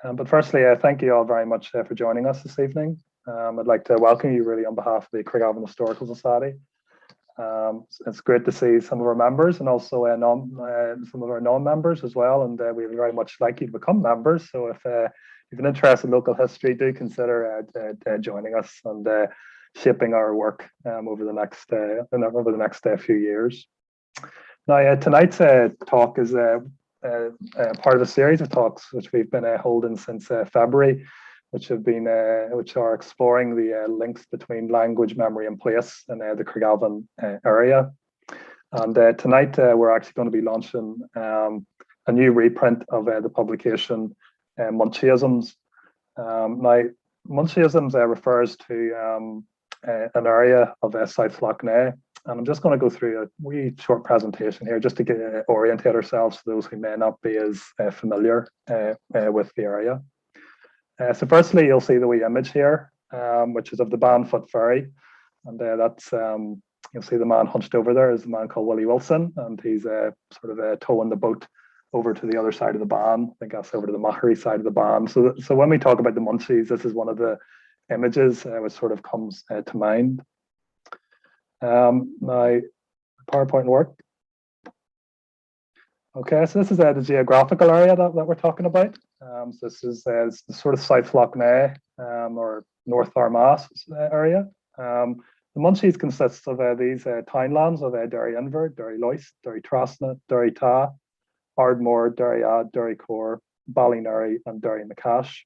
But firstly, thank you all very much for joining us this evening. I'd like to welcome you really on behalf of the Craigavon Historical Society. It's great to see some of our members and also some of our non-members as well, and we would very much like you to become members. So if you've an interest in local history, do consider joining us and shaping our work over the next few years. Now, tonight's talk is part of a series of talks which we've been holding since February, which are exploring the links between language, memory, and place in the Craigavon area. And tonight we're actually going to be launching a new reprint of the publication Montiaghisms. Now, Montiaghisms refers to an area of South Lough Neagh. And I'm just going to go through a wee short presentation here just to orientate ourselves to those who may not be as familiar with the area. So firstly, you'll see the wee image here, which is of the Banfoot Ferry. And you'll see the man hunched over there is a man called Willie Wilson, and he's sort of towing the boat over to the other side of the ban. I think that's over to the Machary side of the ban. So when we talk about the Munchies, this is one of the images which sort of comes to mind. My PowerPoint work. Okay, so this is the geographical area that we're talking about. So this is the sort of South Lough Neagh or North Armagh area. The Munchies consists of these townlands of Derry Inver, Derry Lois, Derry Trasna, Derry Ta, Ardmore, Derry Ad, Derry Core, Ballynerry, and Derry Nacash.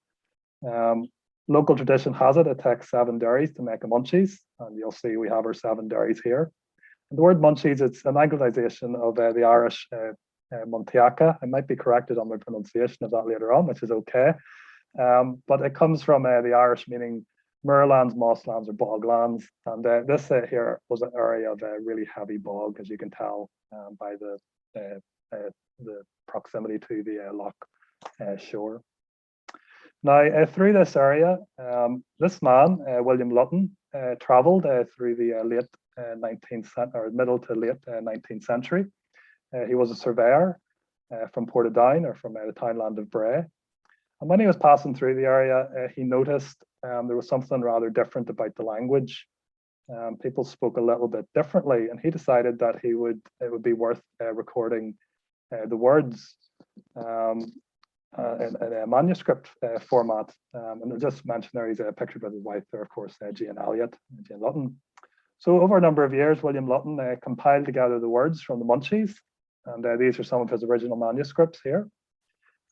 Local tradition has it takes 7 Derrys to make a Munchies, and you'll see we have our 7 Derrys here. And the word Munchies, it's an anglicization of the Irish Montiaghs. I might be corrected on my pronunciation of that later on, which is okay. But it comes from the Irish meaning moorlands, mosslands, or boglands. And this here was an area of really heavy bog, as you can tell by the proximity to the loch shore. Now, through this area, this man, William Lutton, travelled through the late 19th or middle to late 19th century. He was a surveyor from Portadown, or from the townland of Bray. And when he was passing through the area, he noticed there was something rather different about the language. People spoke a little bit differently, and he decided that it would be worth recording the words in a manuscript format. And I'll just mention there he's pictured with his wife there, of course, Jane Lutton. So over a number of years, William Lutton compiled together the words from the Munchies, and these are some of his original manuscripts here.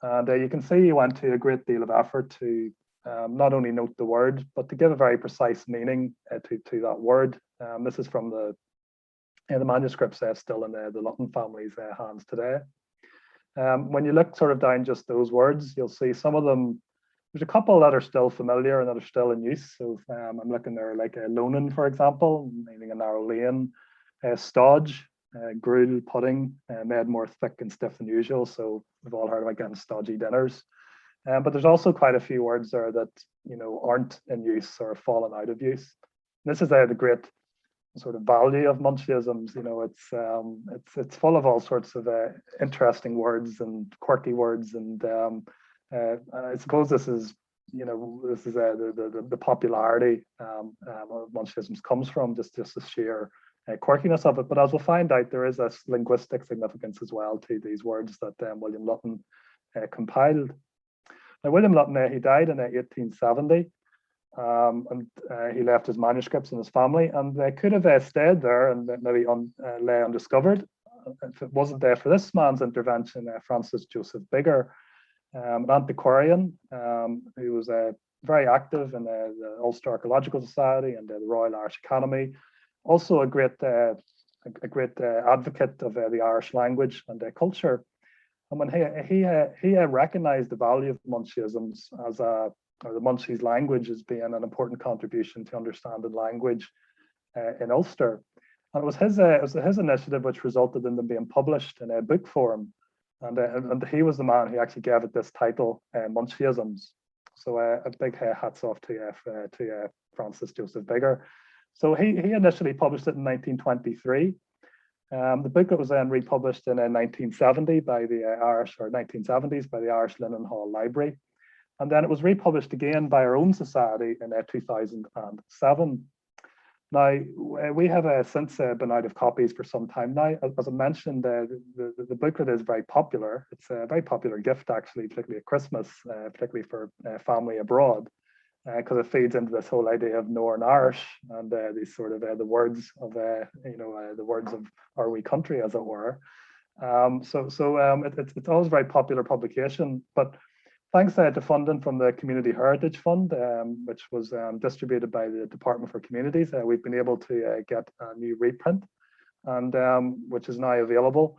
And you can see he went to a great deal of effort to not only note the word, but to give a very precise meaning to that word. This is from the manuscripts still in the Lutton family's hands today. When you look sort of down just those words, you'll see some of them. There's a couple that are still familiar and that are still in use. So I'm looking there like Lonan, for example, meaning a narrow lane, stodge, gruel, pudding, made more thick and stiff than usual. So we've all heard of, again, stodgy dinners. But there's also quite a few words there that aren't in use or have fallen out of use. And this is the great sort of value of Montiaghisms. It's full of all sorts of interesting words and quirky words, and I suppose this is the popularity of Montiaghisms comes from just the sheer quirkiness of it. But as we'll find out, there is a linguistic significance as well to these words that William Lutton compiled. Now, William Lutton, he died in 1870. And he left his manuscripts in his family, and they could have stayed there and maybe lay undiscovered if it wasn't there for this man's intervention, Francis Joseph Bigger, an antiquarian who was very active in the Ulster Archaeological Society and the Royal Irish Academy, also a great advocate of the Irish language and culture. And when he recognised the value of Montiaghisms or the Munchies language as being an important contribution to understanding language in Ulster. And it was his initiative which resulted in them being published in a book form. And he was the man who actually gave it this title, Montiaghisms. So a big hats off to Francis Joseph Bigger. So he initially published it in 1923. The book was then republished in 1970 by the Irish, or 1970s by the Irish Linen Hall Library. And then it was republished again by our own society in 2007. Now, we have since been out of copies for some time now. As I mentioned, the booklet is very popular. It's a very popular gift, actually, particularly at Christmas, particularly for family abroad, because it feeds into this whole idea of Northern Irish and these sort of the words of, the words of our wee country, as it were. It's always a very popular publication, but thanks to funding from the Community Heritage Fund, which was distributed by the Department for Communities, we've been able to get a new reprint, and which is now available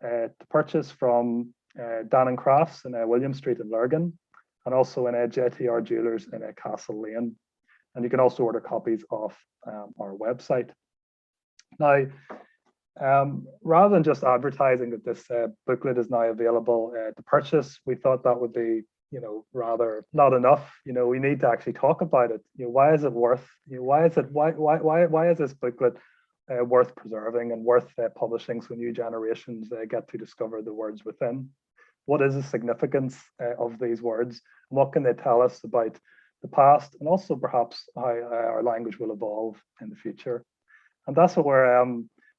to purchase from Dan & Crafts in William Street in Bergen, and also in JTR Jewelers in Castle Lane. And you can also order copies off our website. Now, rather than just advertising that this booklet is now available to purchase, we thought that would be, rather not enough. We need to actually talk about it. Why is it worth? Why is this booklet worth preserving and worth publishing so new generations get to discover the words within? What is the significance of these words? And what can they tell us about the past, and also perhaps how our language will evolve in the future? And that's what we're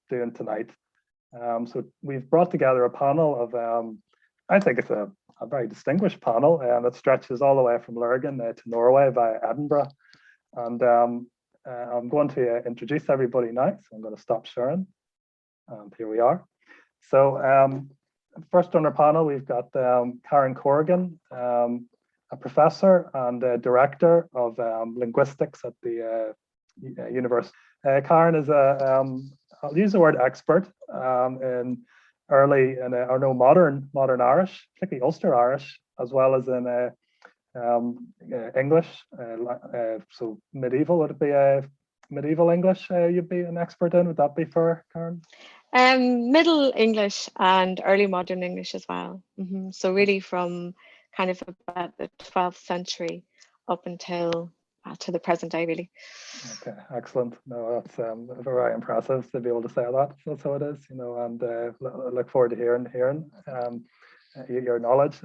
doing tonight. So we've brought together a panel of, I think it's a very distinguished panel that stretches all the way from Logan to Norway via Edinburgh. And I'm going to introduce everybody now. So I'm going to stop sharing. And here we are. So first on our panel, we've got Karen Corrigan, a professor and director of linguistics at the university. Karen is I'll use the word expert in modern Irish, particularly Ulster Irish, as well as in English. So medieval, would it be medieval English you'd be an expert in? Would that be fair, Karen? Middle English and early modern English as well. So really from kind of about the 12th century up until to the present day, really. Okay, excellent. No, that's very impressive to be able to say that. That's how it is, and look forward to hearing your knowledge.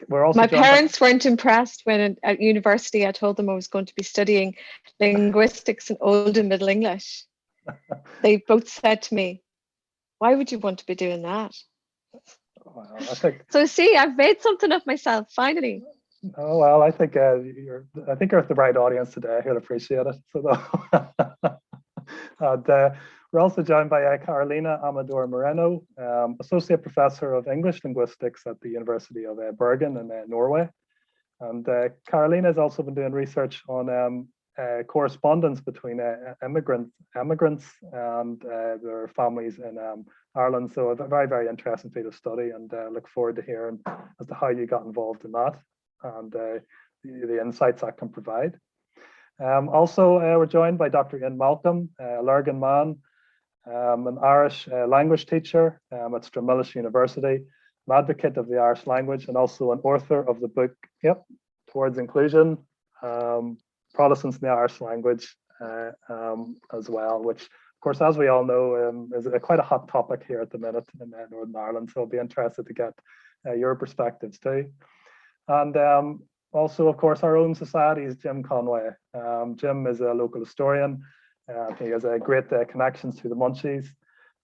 We're also my parents weren't impressed when at university I told them I was going to be studying linguistics in Old and Middle English. They both said to me, "Why would you want to be doing that?" Well, I think so. See, I've made something of myself finally. Oh well, I think you're at the right audience today who'll appreciate it. So, and, we're also joined by Carolina Amador-Moreno, associate professor of English linguistics at the University of Bergen in Norway. And Carolina has also been doing research on correspondence between immigrants and their families in Ireland. So a very, very interesting field of study, and look forward to hearing as to how you got involved in that and the insights that can provide. Also, we're joined by Dr. Ian Malcolm, a Lurgan man, an Irish language teacher at Stramillis University, an advocate of the Irish language, and also an author of the book, Towards Inclusion, Protestants in the Irish Language as well, which, of course, as we all know, is quite a hot topic here at the minute in Northern Ireland. So I'll be interested to get your perspectives too. And also, of course, our own society's Jim Conway. Jim is a local historian. He has a great connections to the Montiaghs,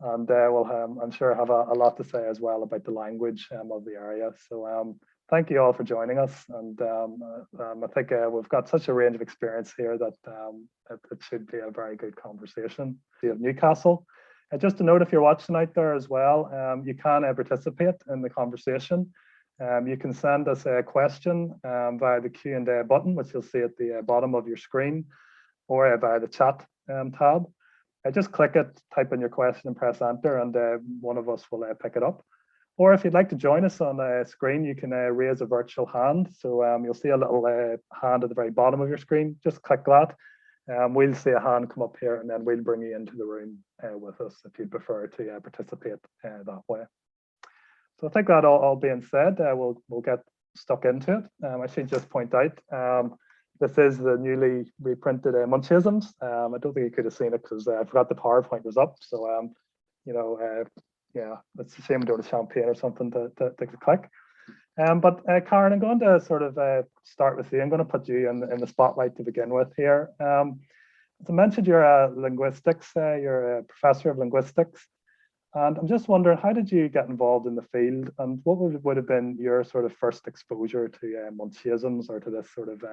and will, I'm sure, have a lot to say as well about the language of the area. So thank you all for joining us. And I think we've got such a range of experience here that it should be a very good conversation. We have Newcastle. Just to note, if you're watching out there as well, you can participate in the conversation. You can send us a question via the Q&A button, which you'll see at the bottom of your screen, or via the chat tab. Just click it, type in your question and press enter, and one of us will pick it up. Or if you'd like to join us on the screen, you can raise a virtual hand. So you'll see a little hand at the very bottom of your screen. Just click that. We'll see a hand come up here, and then we'll bring you into the room with us if you'd prefer to participate that way. So I think that all being said, we'll get stuck into it. I should just point out, this is the newly reprinted Montiaghisms. I don't think you could have seen it because I forgot the PowerPoint was up. So, yeah, it's a shame to do a champagne or something to click. But Karen, I'm going to sort of start with you. I'm going to put you in the spotlight to begin with here. As I mentioned, you're a linguistics, you're a professor of linguistics. And I'm just wondering, how did you get involved in the field, and what would have been your sort of first exposure to Montiaghisms, or to this sort of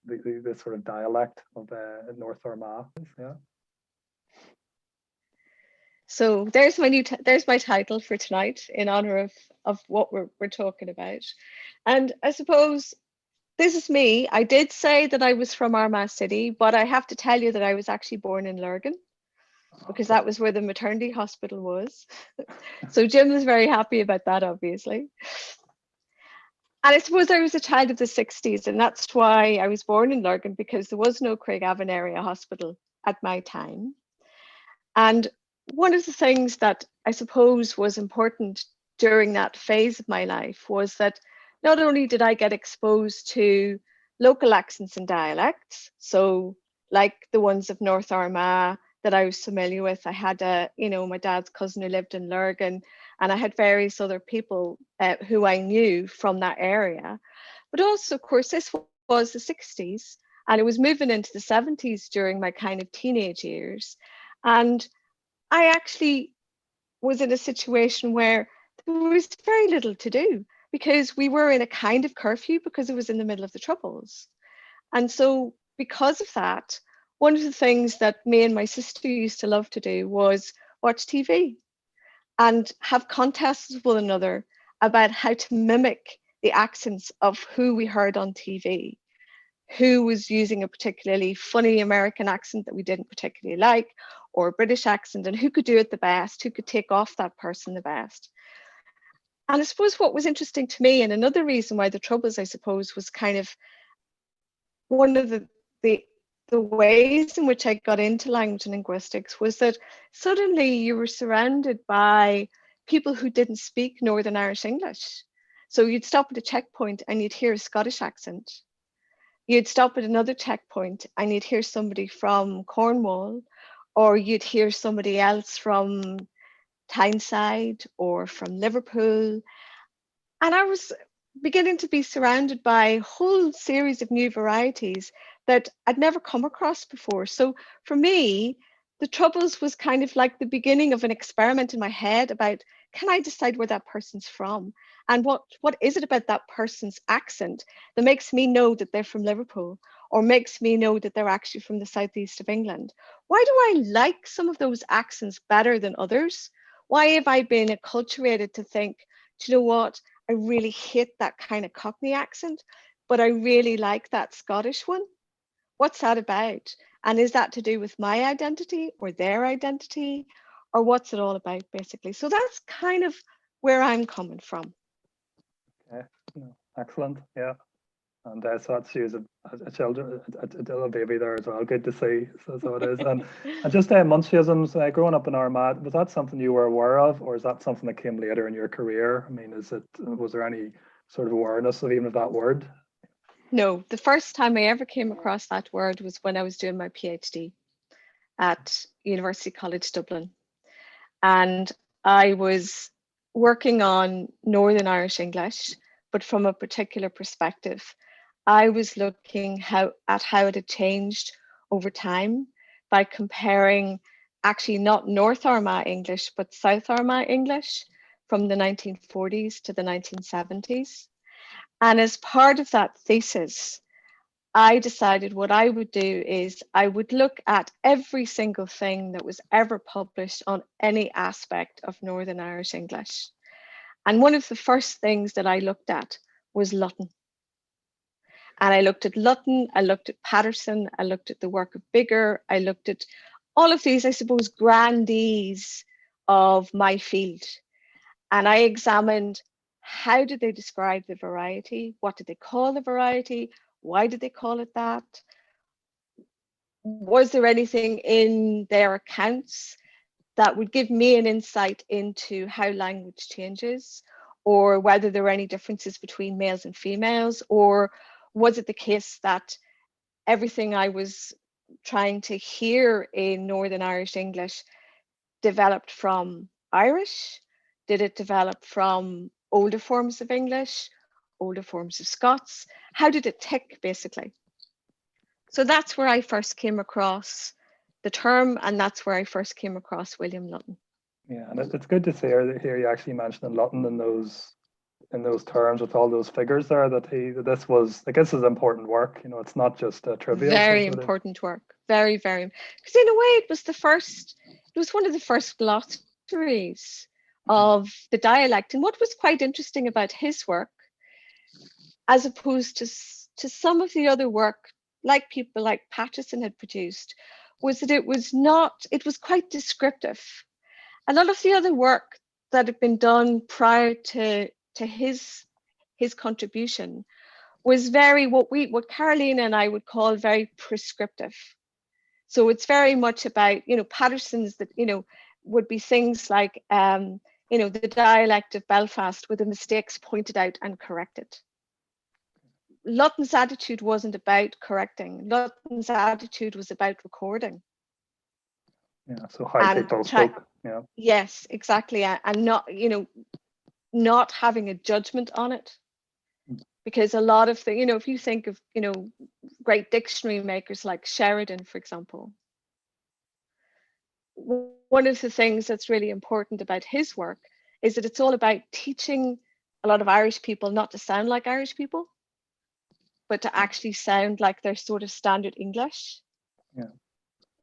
this sort of dialect of North Armagh? Yeah. So there's my title for tonight, in honor of what we're talking about. And I suppose this is me. I did say that I was from Armagh City, but I have to tell you that I was actually born in Lurgan, because that was where the maternity hospital was. So Jim was very happy about that, obviously. And I suppose I was a child of the 60s, and that's why I was born in Lurgan, because there was no Craigavon area hospital at my time. And one of the things that I suppose was important during that phase of my life was that not only did I get exposed to local accents and dialects, so like the ones of North Armagh that I was familiar with. I had my dad's cousin who lived in Lurgan, and I had various other people who I knew from that area. But also, of course, this was the 60s, and it was moving into the 70s during my kind of teenage years. And I actually was in a situation where there was very little to do, because we were in a kind of curfew, because it was in the middle of the Troubles. And so because of that, one of the things that me and my sister used to love to do was watch TV and have contests with one another about how to mimic the accents of who we heard on TV, who was using a particularly funny American accent that we didn't particularly like, or a British accent, and who could do it the best, who could take off that person the best. And I suppose what was interesting to me, and another reason why the Troubles, I suppose, was kind of one of the ways in which I got into language and linguistics, was that suddenly you were surrounded by people who didn't speak Northern Irish English. So you'd stop at a checkpoint and you'd hear a Scottish accent. You'd stop at another checkpoint and you'd hear somebody from Cornwall, or you'd hear somebody else from Tyneside or from Liverpool. And I was beginning to be surrounded by a whole series of new varieties that I'd never come across before. So for me, the Troubles was kind of like the beginning of an experiment in my head about, can I decide where that person's from? And what is it about that person's accent that makes me know that they're from Liverpool, or makes me know that they're actually from the southeast of England? Why do I like some of those accents better than others? Why have I been acculturated to think, do you know what? I really hate that kind of Cockney accent, but I really like that Scottish one. What's that about? And is that to do with my identity or their identity, or what's it all about, basically? So that's kind of where I'm coming from. Okay, excellent. Yeah. And so that's you as a little baby there as well. Good to see. So it is. And just Montiaghisms, growing up in Armagh, was that something you were aware of, or is that something that came later in your career? I mean, was there any sort of awareness of even of that word? No, the first time I ever came across that word was when I was doing my PhD at University College Dublin. And I was working on Northern Irish English, but from a particular perspective. I was looking at how it had changed over time by comparing actually not North Armagh English, but South Armagh English from the 1940s to the 1970s. And as part of that thesis, I decided what I would do is I would look at every single thing that was ever published on any aspect of Northern Irish English. And one of the first things that I looked at was Lutton. And I looked at Lutton, I looked at Patterson, I looked at the work of Bigger, I looked at all of these, I suppose, grandees of my field. And I examined, how did they describe the variety? What did they call the variety? Why did they call it that? Was there anything in their accounts that would give me an insight into how language changes, or whether there were any differences between males and females, or was it the case that everything I was trying to hear in Northern Irish English developed from Irish? Did it develop from older forms of English? older forms of Scots. How did it tick, basically? So that's where I first came across the term, and that's where I first came across William Lutton. Yeah, and it's good to hear you actually mentioning Lutton in those terms with all those figures there, that this was, I guess, is important work. You know, it's not just trivial. Very important work. Very, very. Because in a way, it was one of the first glossaries of the dialect. And what was quite interesting about his work, as opposed to some of the other work, like people like Patterson had produced, was that it was quite descriptive. A lot of the other work that had been done prior to his contribution was very what Caroline and I would call very prescriptive. So it's very much about, Patterson's that, would be things like, the dialect of Belfast with the mistakes pointed out and corrected. Lutton's attitude wasn't about correcting. Lutton's attitude was about recording. Yeah, so how people spoke. Yeah. Yes, exactly, and not having a judgment on it, because a lot of the, if you think of, great dictionary makers like Sheridan, for example, one of the things that's really important about his work is that it's all about teaching a lot of Irish people not to sound like Irish people, but to actually sound like their sort of standard English. Yeah.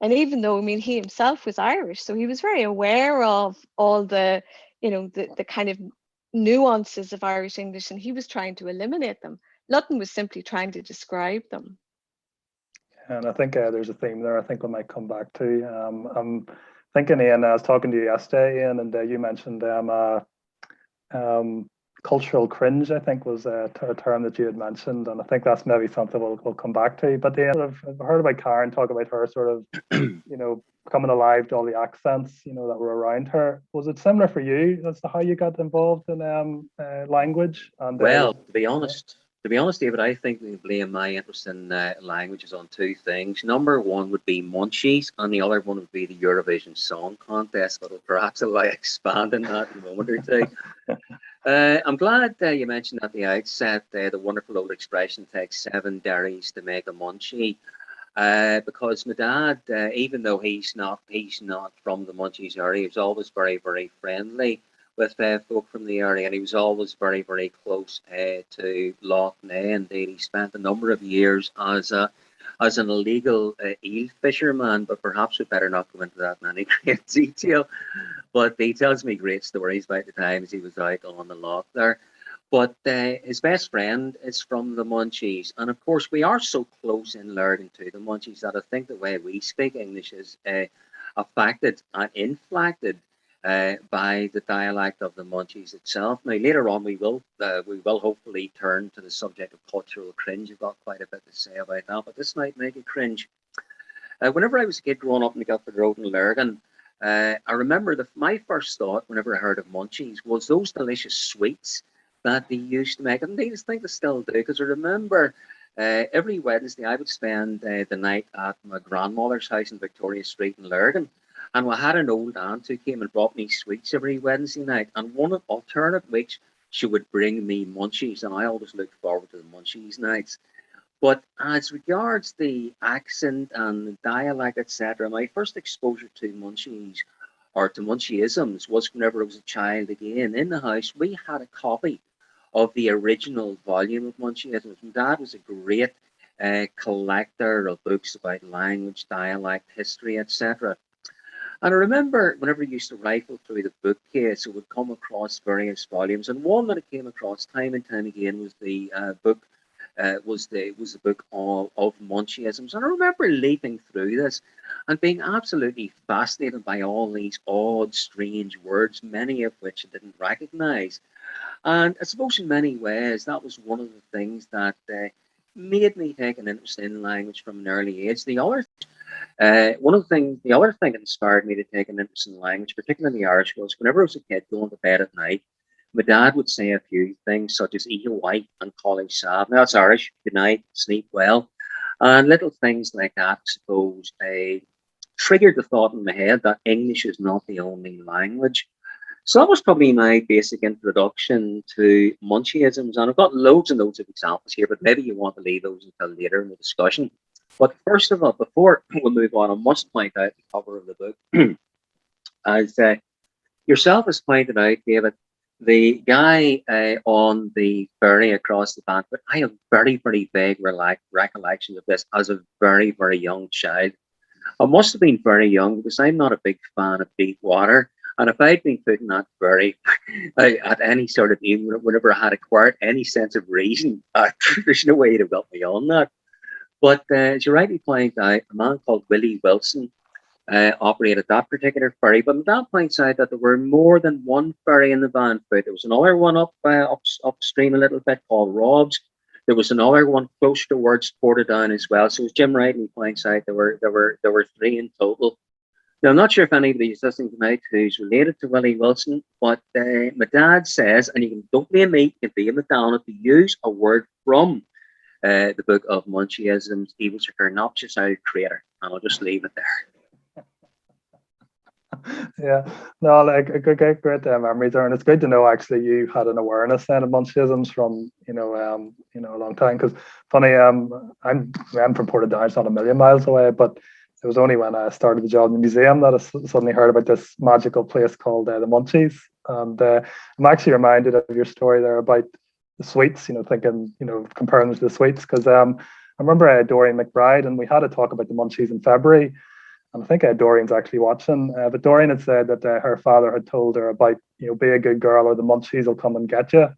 And even though, he himself was Irish, so he was very aware of all the, the kind of nuances of Irish English, and he was trying to eliminate them. Lutton was simply trying to describe them. And I think there's a theme there I think we might come back to. I'm thinking, Ian, I was talking to you yesterday, Ian, and you mentioned cultural cringe, I think, was a term that you had mentioned, and I think that's maybe something we'll come back to. But Ian, I've heard about Karen talk about her sort of, coming alive to all the accents, that were around her. Was it similar for you as to how you got involved in language? And well, to be honest, David, I think we blame my interest in languages on two things. Number one would be Montiaghs, and the other one would be the Eurovision Song Contest. But perhaps I'll expand on that in a moment or two. I'm glad you mentioned at the outset the wonderful old expression, takes 7 dairies to make a munchie. Because my dad, even though he's not from the Montiaghs area, he was always very, very friendly with folk from the area, and he was always very, very close to Lough Neagh. Indeed, he spent a number of years as an illegal eel fisherman, but perhaps we better not go into that in any great detail. But he tells me great stories about the times he was out on the loch there. But his best friend is from the Montiaghs, and of course we are so close in learning to the Montiaghs that I think the way we speak English is affected and inflected by the dialect of the Montiaghs itself. Now later on we will hopefully turn to the subject of cultural cringe. I've got quite a bit to say about that, but this might make it cringe. Whenever I was a kid growing up in the Guildford Road in Bergen, I remember my first thought whenever I heard of Montiaghs was those delicious sweets that they used to make. And I think they still do, because I remember every Wednesday I would spend the night at my grandmother's house in Victoria Street in Lurgan. And we had an old aunt who came and brought me sweets every Wednesday night. And one alternate weeks, she would bring me munchies. And I always looked forward to the munchies nights. But as regards the accent and the dialect, etc., my first exposure to munchies or to Montiaghisms was whenever I was a child again. In the house, we had a copy of the original volume of Montiaghisms. And Dad was a great collector of books about language, dialect, history, etc. And I remember whenever I used to rifle through the bookcase, it would come across various volumes. And one that I came across time and time again was the book of Montiaghisms. And I remember leaping through this and being absolutely fascinated by all these odd, strange words, many of which I didn't recognize. And I suppose in many ways that was one of the things that made me take an interest in language from an early age. The other thing that inspired me to take an interest in language, particularly in the Irish, was whenever I was a kid going to bed at night, my dad would say a few things such as "Eat white" and "Calling Sab." Now that's Irish. Good night, sleep well, and little things like that. I suppose triggered the thought in my head that English is not the only language. So that was probably my basic introduction to Montiaghisms, and I've got loads and loads of examples here, but maybe you want to leave those until later in the discussion. But first of all, before we move on, I must point out the cover of the book. As yourself has pointed out, David, the guy on the ferry across the Banff, I have very, very vague recollections of this as a very, very young child. I must have been very young because I'm not a big fan of deep water. And if I'd been put in that ferry at any sort of age, whenever I had acquired any sense of reason, there's no way you'd have got me on that. But as you rightly point out, a man called Willie Wilson operated that particular ferry. But that points out that there were more than one ferry in the Banff. There was another one upstream a little bit called Rob's. There was another one close towards Portadown as well. So as Jim rightly points out, there were three in total. Now, I'm not sure if anybody is listening tonight who's related to Willie Wilson, but my dad says, and don't blame me, you can blame it down if you use a word from the book of Montiaghisms, he was a noxious old creator, and I'll just leave it there. Yeah, no, like great memories there, and it's good to know actually you had an awareness then of Montiaghisms from a long time. Because funny, I'm from Portadown, it's not a million miles away, but it was only when I started the job in the museum that I suddenly heard about this magical place called the Montiaghs. And I'm actually reminded of your story there about the sweets, thinking, comparing them to the sweets. Because I remember Doreen McBride, and we had a talk about the Montiaghs in February. And I think Doreen's actually watching. But Doreen had said that her father had told her about, be a good girl or the Montiaghs will come and get you.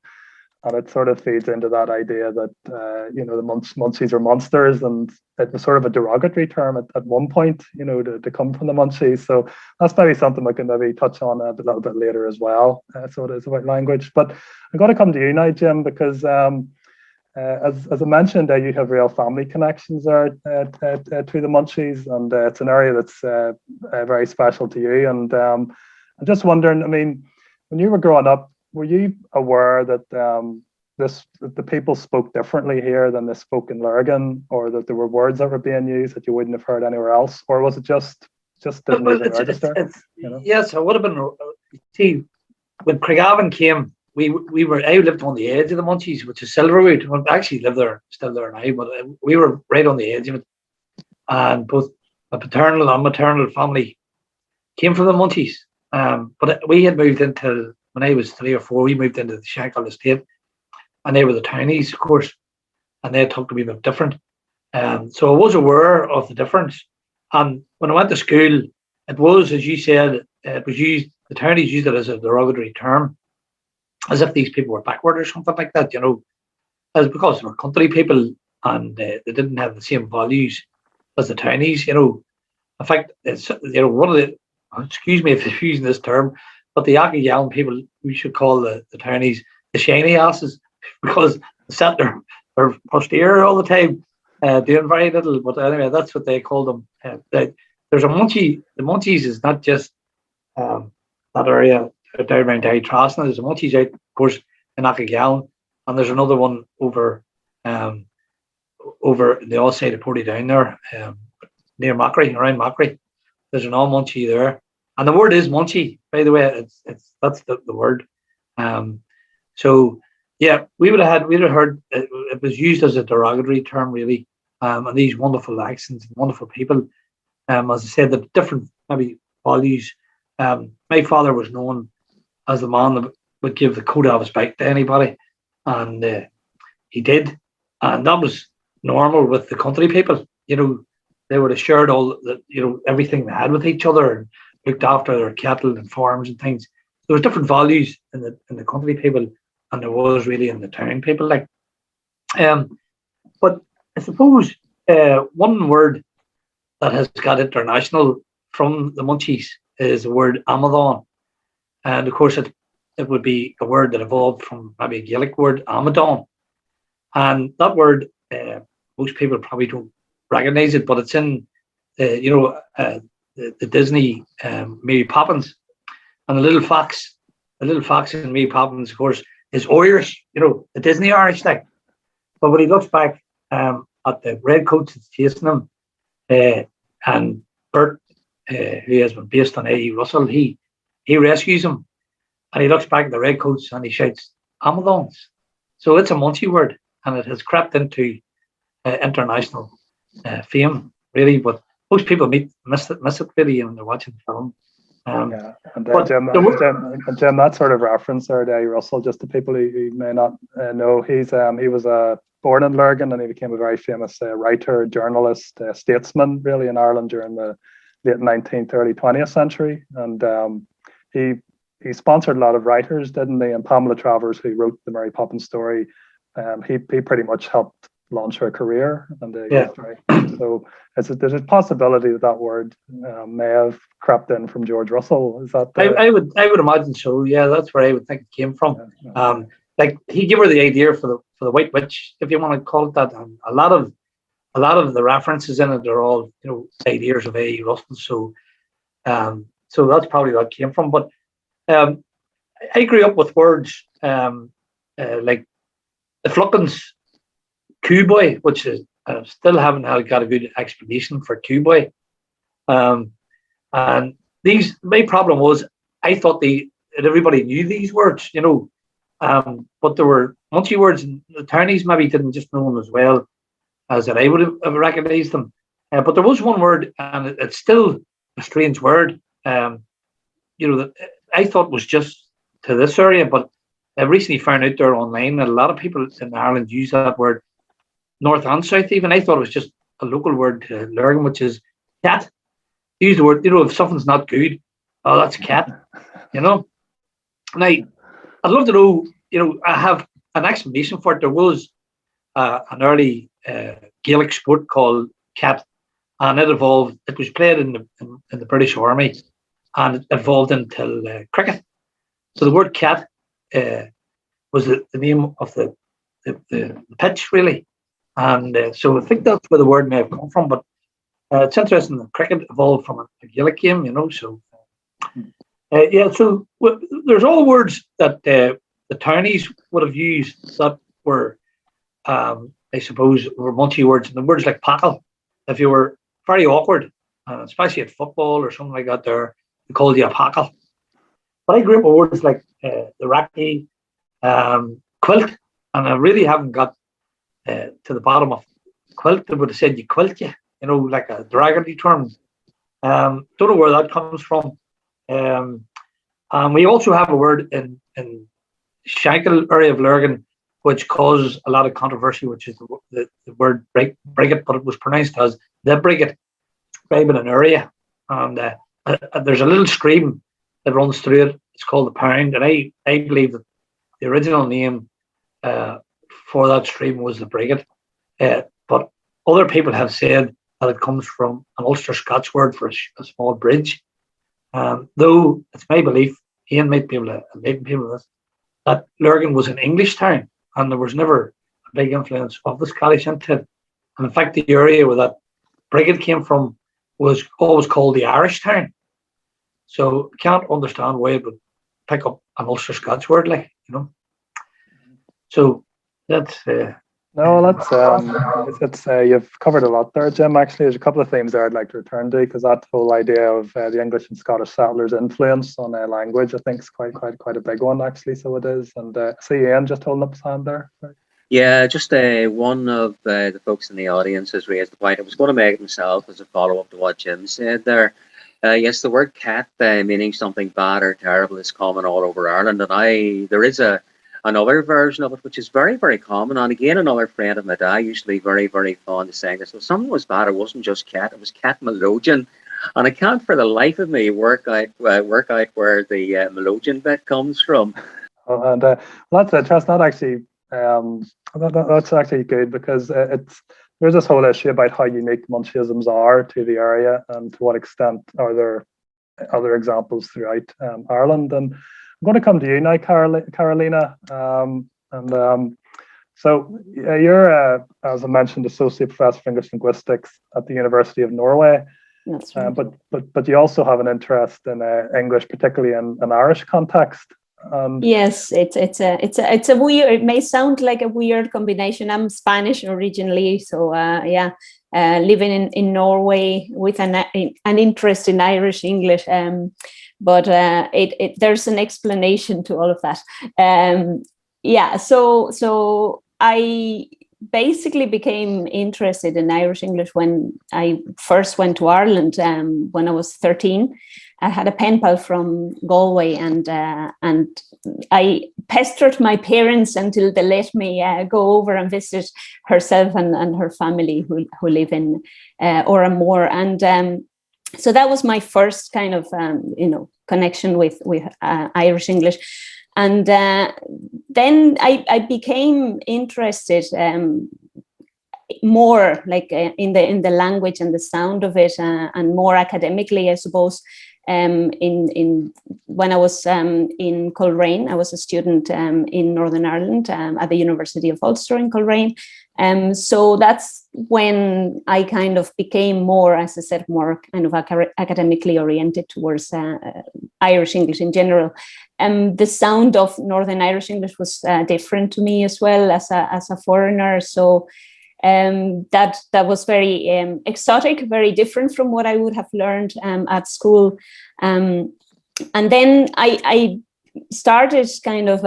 And it sort of feeds into that idea that, the Montiaghs are monsters, and it was sort of a derogatory term at one point, to come from the Montiaghs. So that's maybe something we can maybe touch on a little bit later as well. So it is about language. But I'm going to come to you now, Jim, because as I mentioned, you have real family connections there to the Montiaghs, and it's an area that's very special to you. And I'm just wondering, I mean, when you were growing up, were you aware that the people spoke differently here than they spoke in Lurgan, or that there were words that were being used that you wouldn't have heard anywhere else, or was it just didn't even register? Yes, it would have been. See, when Craigavon came, I lived on the edge of the Montiaghs, which is Silverwood. Well, I actually live there, still there now, but we were right on the edge of it. And both my paternal and maternal family came from the Montiaghs. But we had moved into, when I was 3 or 4, we moved into the Shankill estate, and they were the townies, of course, and they talked to me a bit different. So I was aware of the difference. And when I went to school, it was, as you said, it was used, the townies used it as a derogatory term, as if these people were backward or something like that, as because they were country people and they didn't have the same values as the townies, In fact, it's, one of the, excuse me if I'm using this term, but the young people, we should call the townies the shiny asses, because they sat there, they're posterior all the time, doing very little. But anyway, that's what they call them. There's a Montiagh. The Montiaghs is not just that area down around Trasna. There's a Montiaghs out, of course, in Mcgill, and there's another one over the other side of Portadown there, near Macri, around Macri. There's an all Montiagh there, and the word is Montiagh, by the way. That's the word. So yeah, we'd have heard it was used as a derogatory term, really. And these wonderful accents and wonderful people. As I said, the different maybe values. My father was known as the man that would give the coat off his back to anybody, and he did, and that was normal with the country people. They would have shared all the, everything they had with each other and looked after their cattle and farms and things. There was different values in the country people, and there was really in the town people. But I suppose one word that has got international from the Montiaghs is the word Amadon. And of course, it would be a word that evolved from maybe a Gaelic word, Amadon. And that word, most people probably don't recognize it, but it's in, the Disney Mary Poppins. And the little fox in Mary Poppins, of course, is Irish, the Disney Irish thing. But when he looks back at the redcoats that's chasing him, and Bert, who has been based on A.E. Russell, he rescues him, and he looks back at the redcoats and he shouts, Amadons. So it's a Munchie word, and it has crept into international fame, really. But most people miss it really when they're watching the film. Yeah, and Jim, that sort of reference there, Dave Russell, just to people who may not know, he was born in Bergen, and he became a very famous writer, journalist, statesman, really, in Ireland during the late 19th, early 20th century. And he sponsored a lot of writers, didn't he? And Pamela Travers, who wrote the Mary Poppins story, he pretty much helped launch her career. And so there's a possibility that word may have crept in from George Russell. Is that? I would imagine so. Yeah, that's where I would think it came from. Yeah. Like he gave her the idea for the White Witch, if you want to call it that. And a lot of the references in it are all ideas of A. Russell. So that's probably where it came from. But I grew up with words like the flippins, cowboy, which is still haven't got a good explanation for cowboy. And my problem was I thought that everybody knew these words, but there were Munchie words, and the townies maybe didn't just know them as well as that I would have recognised them. But there was one word, and it's still a strange word, that I thought was just to this area, but I recently found out there online that a lot of people in Ireland use that word north and south even. I thought it was just a local word to Lurgan, which is cat. Use the word, if something's not good, oh, that's cat, Now, I'd love to know, I have an explanation for it. There was an early Gaelic sport called cat, and it was played in the British Army, and it evolved into cricket. So the word cat was the name of the pitch, really. And so I think that's where the word may have come from. But it's interesting that cricket evolved from a Gaelic game, So so there's all words that the townies would have used that were, I suppose, were Munchie words. And the words like packle, if you were very awkward, especially at football or something like that, they called you a packle. But I grew up with words like the racky, quilt, and I really haven't got to the bottom of quilt. They would have said you quilt you, like a derogatory term. Don't know where that comes from. And we also have a word in Shankill area of Lurgan, which causes a lot of controversy, which is the word brigget, but it was pronounced as the brigget, describing an area. And there's a little stream that runs through it. It's called the Pound, and I believe that the original name for that stream was the Brigget. But other people have said that it comes from an Ulster-Scots word for a small bridge. Though it's my belief, Ian might be able to enlighten people with this, that Lurgan was an English town, and there was never a big influence of the Scottish into it. And in fact, the area where that Brigget came from was always called the Irish town. So I can't understand why it would pick up an Ulster-Scots word, So that's... you've covered a lot there, Jim. Actually, there's a couple of themes there I'd like to return to, because that whole idea of the English and Scottish settlers' influence on language, I think, is quite a big one, actually. So it is. And see Ian just holding up his hand there. Sorry. Yeah, just one of the folks in the audience has raised the point. I was going to make it myself as a follow-up to what Jim said there. Yes, the word cat, meaning something bad or terrible, is common all over Ireland, and there is another version of it which is very, very common. And again, another friend of my dad usually very, very fond of saying this. If something was bad, it wasn't just cat; it was cat melogian, and I can't for the life of me work out where the melogian bit comes from. And that's interesting. That's actually good, because there's this whole issue about how unique Montiaghisms are to the area, and to what extent are there other examples throughout Ireland. And I'm going to come to you now, Carolina. So you're, as I mentioned, Associate Professor of English Linguistics at the University of Norway. That's right. But you also have an interest in English, particularly in an Irish context. Yes, it's a weird. It may sound like a weird combination. I'm Spanish originally, so living in Norway with an interest in Irish English. But there's an explanation to all of that. So I basically became interested in Irish English when I first went to Ireland when I was 13. I had a pen pal from Galway, and I pestered my parents until they let me go over and visit herself and her family who live in Amador-Moreno. And so that was my first kind of connection with Irish English. And then I became interested more like in the language and the sound of it, and more academically, I suppose. When I was in Coleraine, I was a student in Northern Ireland at the University of Ulster in Coleraine. So that's when I kind of became more, as I said, more kind of academically oriented towards Irish English in general. The sound of Northern Irish English was different to me as well as a foreigner. So that was very exotic, very different from what I would have learned at school. And then I started kind of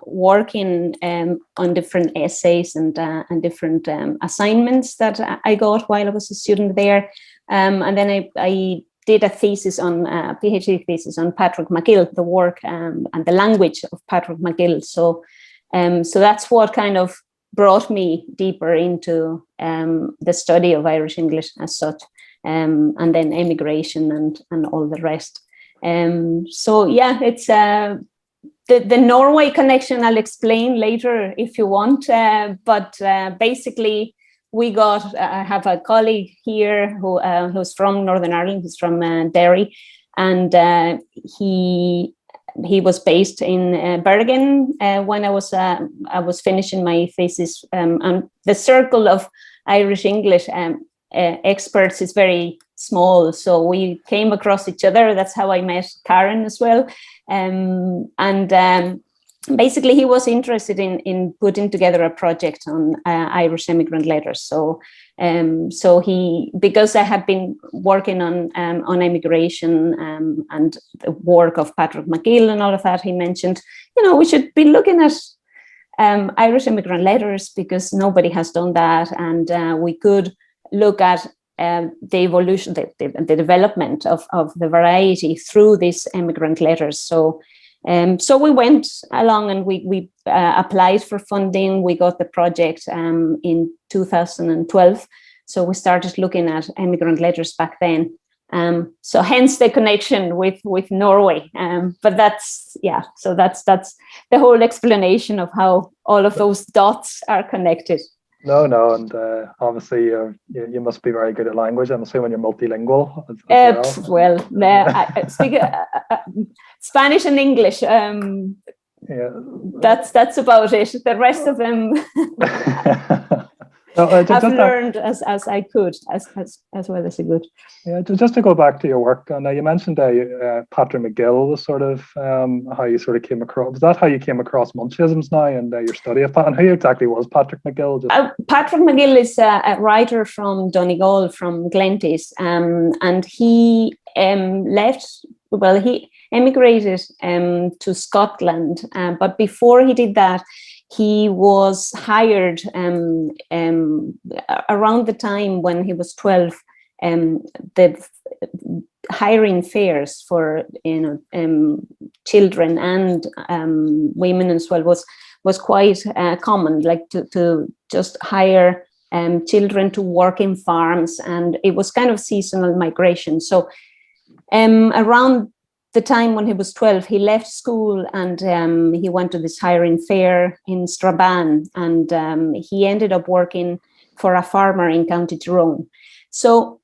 working on different essays and different assignments that I got while I was a student there. And then I did a thesis on a PhD thesis on Patrick Mcgill, the work and the language of Patrick Mcgill. So that's what kind of brought me deeper into the study of Irish English as such, and then emigration and all the rest. So yeah, it's the Norway connection I'll explain later if you want, but basically I have a colleague here who's from Northern Ireland. He's from Derry, and he was based in Bergen when I was finishing my thesis. And the circle of Irish English experts is very small, so we came across each other. That's how I met Karen as well. Basically, he was interested in putting together a project on Irish immigrant letters. So because I had been working on immigration and the work of Patrick Mcgill and all of that, he mentioned, we should be looking at Irish immigrant letters because nobody has done that, and we could look at the evolution, the development of the variety through these immigrant letters. So we went along and we applied for funding. We got the project in 2012. So we started looking at immigrant letters back then. So hence the connection with Norway. But that's the whole explanation of how all of those dots are connected. No, and obviously you must be very good at language. I'm assuming you're multilingual as well. I speak Spanish and English. That's about it. The rest of them I've learned as I could, as well as I could. Yeah, just to go back to your work, and you mentioned Patrick Mcgill was sort of how you sort of came across. Was that how you came across Montiaghisms now and your study of that? And who exactly was Patrick Mcgill? Patrick Mcgill is a writer from Donegal, from Glenties, and he left. Well, he emigrated to Scotland, but before he did that, he was hired around the time when he was 12. The hiring fairs for children and women as well was quite common, like to just hire children to work in farms, and it was kind of seasonal migration. So around the time when he was 12, he left school and he went to this hiring fair in Strabane, and he ended up working for a farmer in County Tyrone. So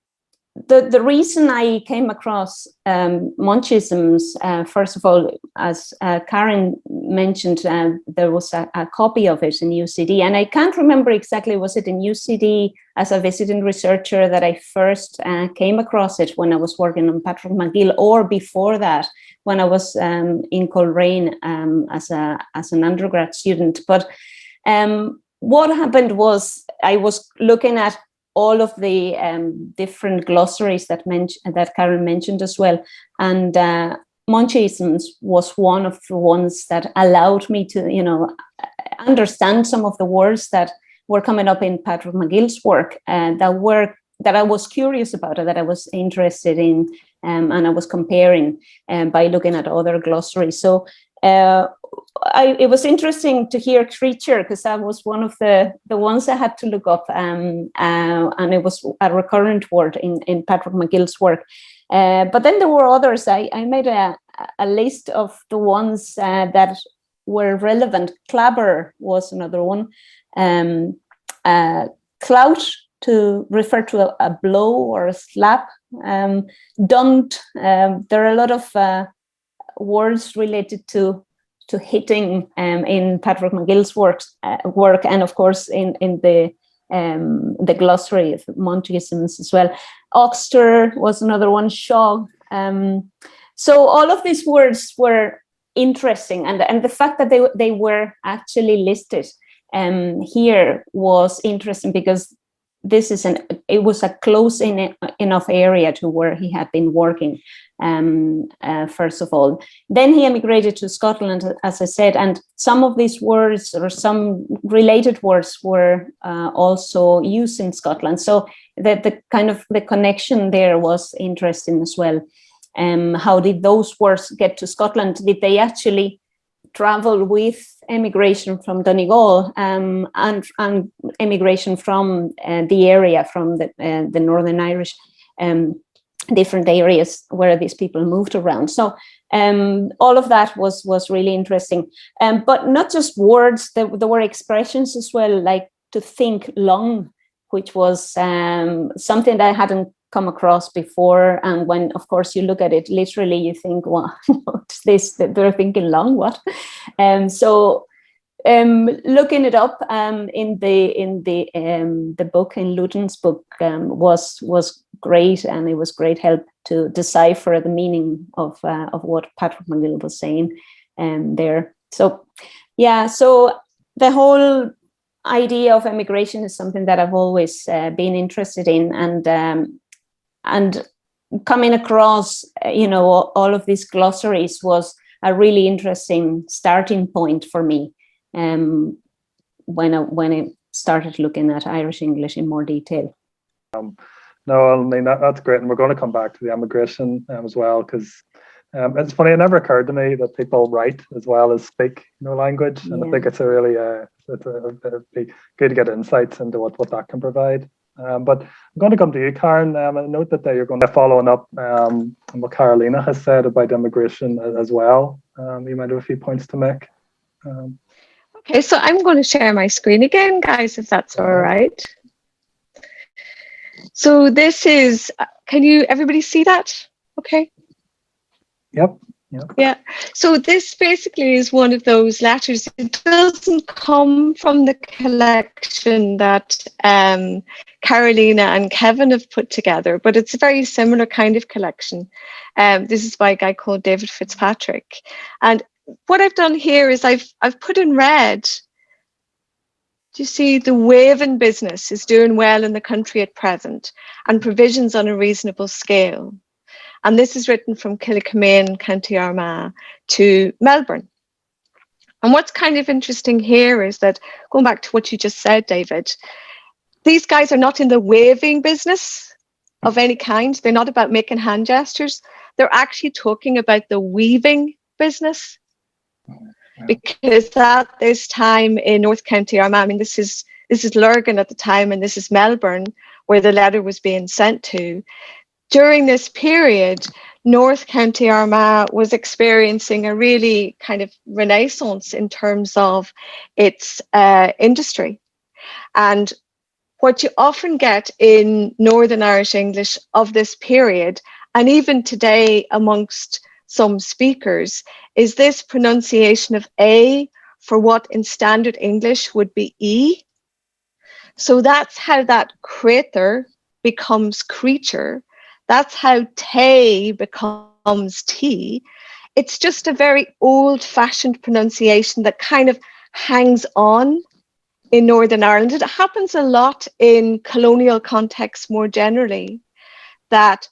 the reason I came across Montiaghisms, first of all, as Karen mentioned, there was a copy of it in UCD, and I can't remember exactly, was it in UCD as a visiting researcher that I first came across it when I was working on Patrick Mcgill, or before that when I was in Coleraine as an undergrad student. But what happened was I was looking at all of the different glossaries that Karen mentioned as well. And Montiaghisms was one of the ones that allowed me to, understand some of the words that were coming up in Patrick Mcgill's work that I was curious about, that I was interested in, and I was comparing by looking at other glossaries. So it was interesting to hear creature, because that was one of the ones I had to look up, and it was a recurrent word in Patrick Mcgill's work. But then there were others. I made a list of the ones that were relevant. Clabber was another one. Clout, to refer to a blow or a slap. Dunt. There are a lot of words related to hitting in Patrick Mcgill's work, and of course in the glossary of Montiaghisms as well. Oxter was another one. Shog. So all of these words were interesting, and the fact that they were actually listed here was interesting, because it was a close enough area to where he had been working, first of all. Then he emigrated to Scotland, as I said, and some of these words, or some related words, were also used in Scotland. So the kind of the connection there was interesting as well. How did those words get to Scotland? Did they actually travel with emigration from Donegal and emigration from the area, from the Northern Irish, different areas where these people moved around? So all of that was really interesting. But not just words, there were expressions as well, like to think long, which was something that I hadn't come across before. And when, of course, you look at it literally, you think, well, what's this? They're thinking long, what? So looking it up in the book, in Lutton's book, was great, and it was great help to decipher the meaning of what Patrick Mcgill was saying there. So yeah, so the whole idea of emigration is something that I've always been interested in, and coming across all of these glossaries was a really interesting starting point for me when I started looking at Irish English in more detail. No, I mean, that's great, and we're going to come back to the emigration as well, because it's funny, it never occurred to me that people write as well as speak language, and I think it's a really it'd be good to get insights into what that can provide. But I'm going to come to you, Karen. I note that you're going to follow up on what Carolina has said about immigration as well. You might have a few points to make. Okay, so I'm going to share my screen again, guys, if that's all right. So this is, can everybody see that? Okay. Yep. Yeah. So this basically is one of those letters. It doesn't come from the collection that Carolina and Kevin have put together, but it's a very similar kind of collection. This is by a guy called David Fitzpatrick. And what I've done here is I've put in red. Do you see the waving business is doing well in the country at present, and provisions on a reasonable scale. And this is written from Killicamane, County Armagh, to Melbourne. And what's kind of interesting here is that, going back to what you just said, David, these guys are not in the waving business of any kind. They're not about making hand gestures. They're actually talking about the weaving business. Because at this time in North County Armagh, I mean, this is Logan at the time, and this is Melbourne, where the letter was being sent to. During this period, North County Armagh was experiencing a really kind of renaissance in terms of its industry. And what you often get in Northern Irish English of this period, and even today amongst some speakers, is this pronunciation of A for what in standard English would be E. So that's how that crater becomes creature. That's how te becomes tea. It's just a very old-fashioned pronunciation that kind of hangs on in Northern Ireland. It happens a lot in colonial contexts more generally, that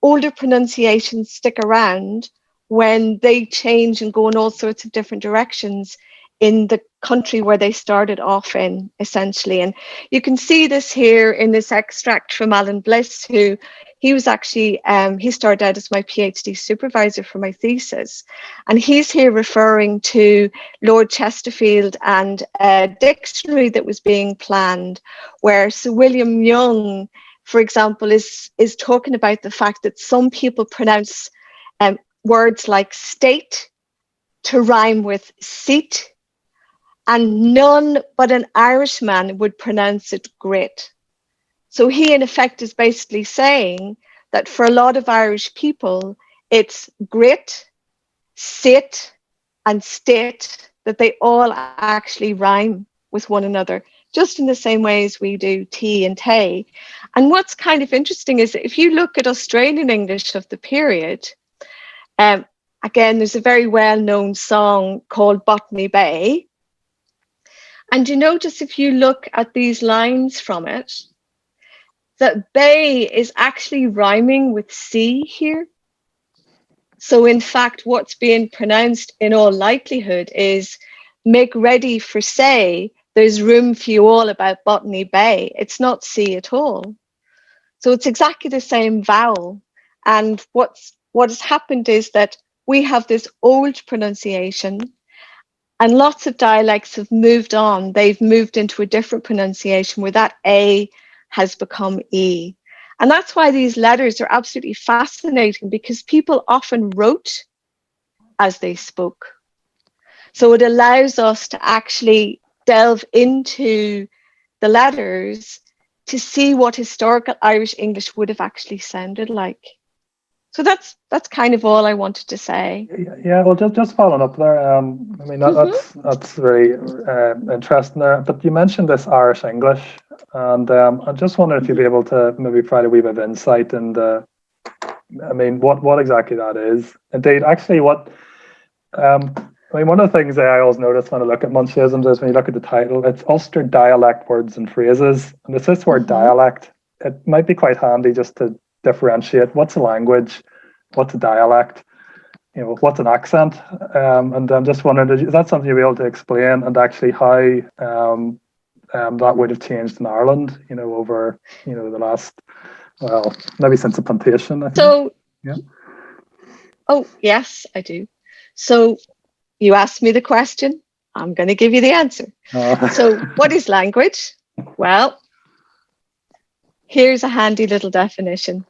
older pronunciations stick around when they change and go in all sorts of different directions in the country where they started off in, essentially. And you can see this here in this extract from Alan Bliss, who he was actually, he started out as my PhD supervisor for my thesis. And he's here referring to Lord Chesterfield and a dictionary that was being planned, where Sir William Young, for example, is talking about the fact that some people pronounce words like state to rhyme with seat, and none but an Irishman would pronounce it great. So he, in effect, is basically saying that for a lot of Irish people, it's grit, sit, and state, that they all actually rhyme with one another, just in the same way as we do tea and tay. And what's kind of interesting is that if you look at Australian English of the period, again, there's a very well-known song called Botany Bay. And you notice if you look at these lines from it, that bay is actually rhyming with sea here. So in fact, what's being pronounced in all likelihood is make ready for say, there's room for you all about Botany Bay. It's not sea at all. So it's exactly the same vowel. And what has happened is that we have this old pronunciation, and lots of dialects have moved on. They've moved into a different pronunciation where that A has become E. And that's why these letters are absolutely fascinating, because people often wrote as they spoke. So it allows us to actually delve into the letters to see what historical Irish English would have actually sounded like. So that's kind of all I wanted to say. Yeah, well, just following up there. I mean, that's very interesting there. But you mentioned this Irish English, and I just wonder if you'd be able to maybe provide a wee bit of insight into, I mean, what exactly that is. Indeed, actually, what I mean, one of the things that I always notice when I look at Montiaghisms is when you look at the title, it's Ulster dialect words and phrases, and it's this word dialect. It might be quite handy just to differentiate what's a language, what's a dialect, you know, what's an accent, and I'm just wondering, is that something you'll be able to explain, and actually how that would have changed in Ireland, you know, over, you know, the last, well, maybe since the plantation, I think. So, yeah. Oh yes, I do. So you asked me the question, I'm going to give you the answer. So what is language? Well, here's a handy little definition.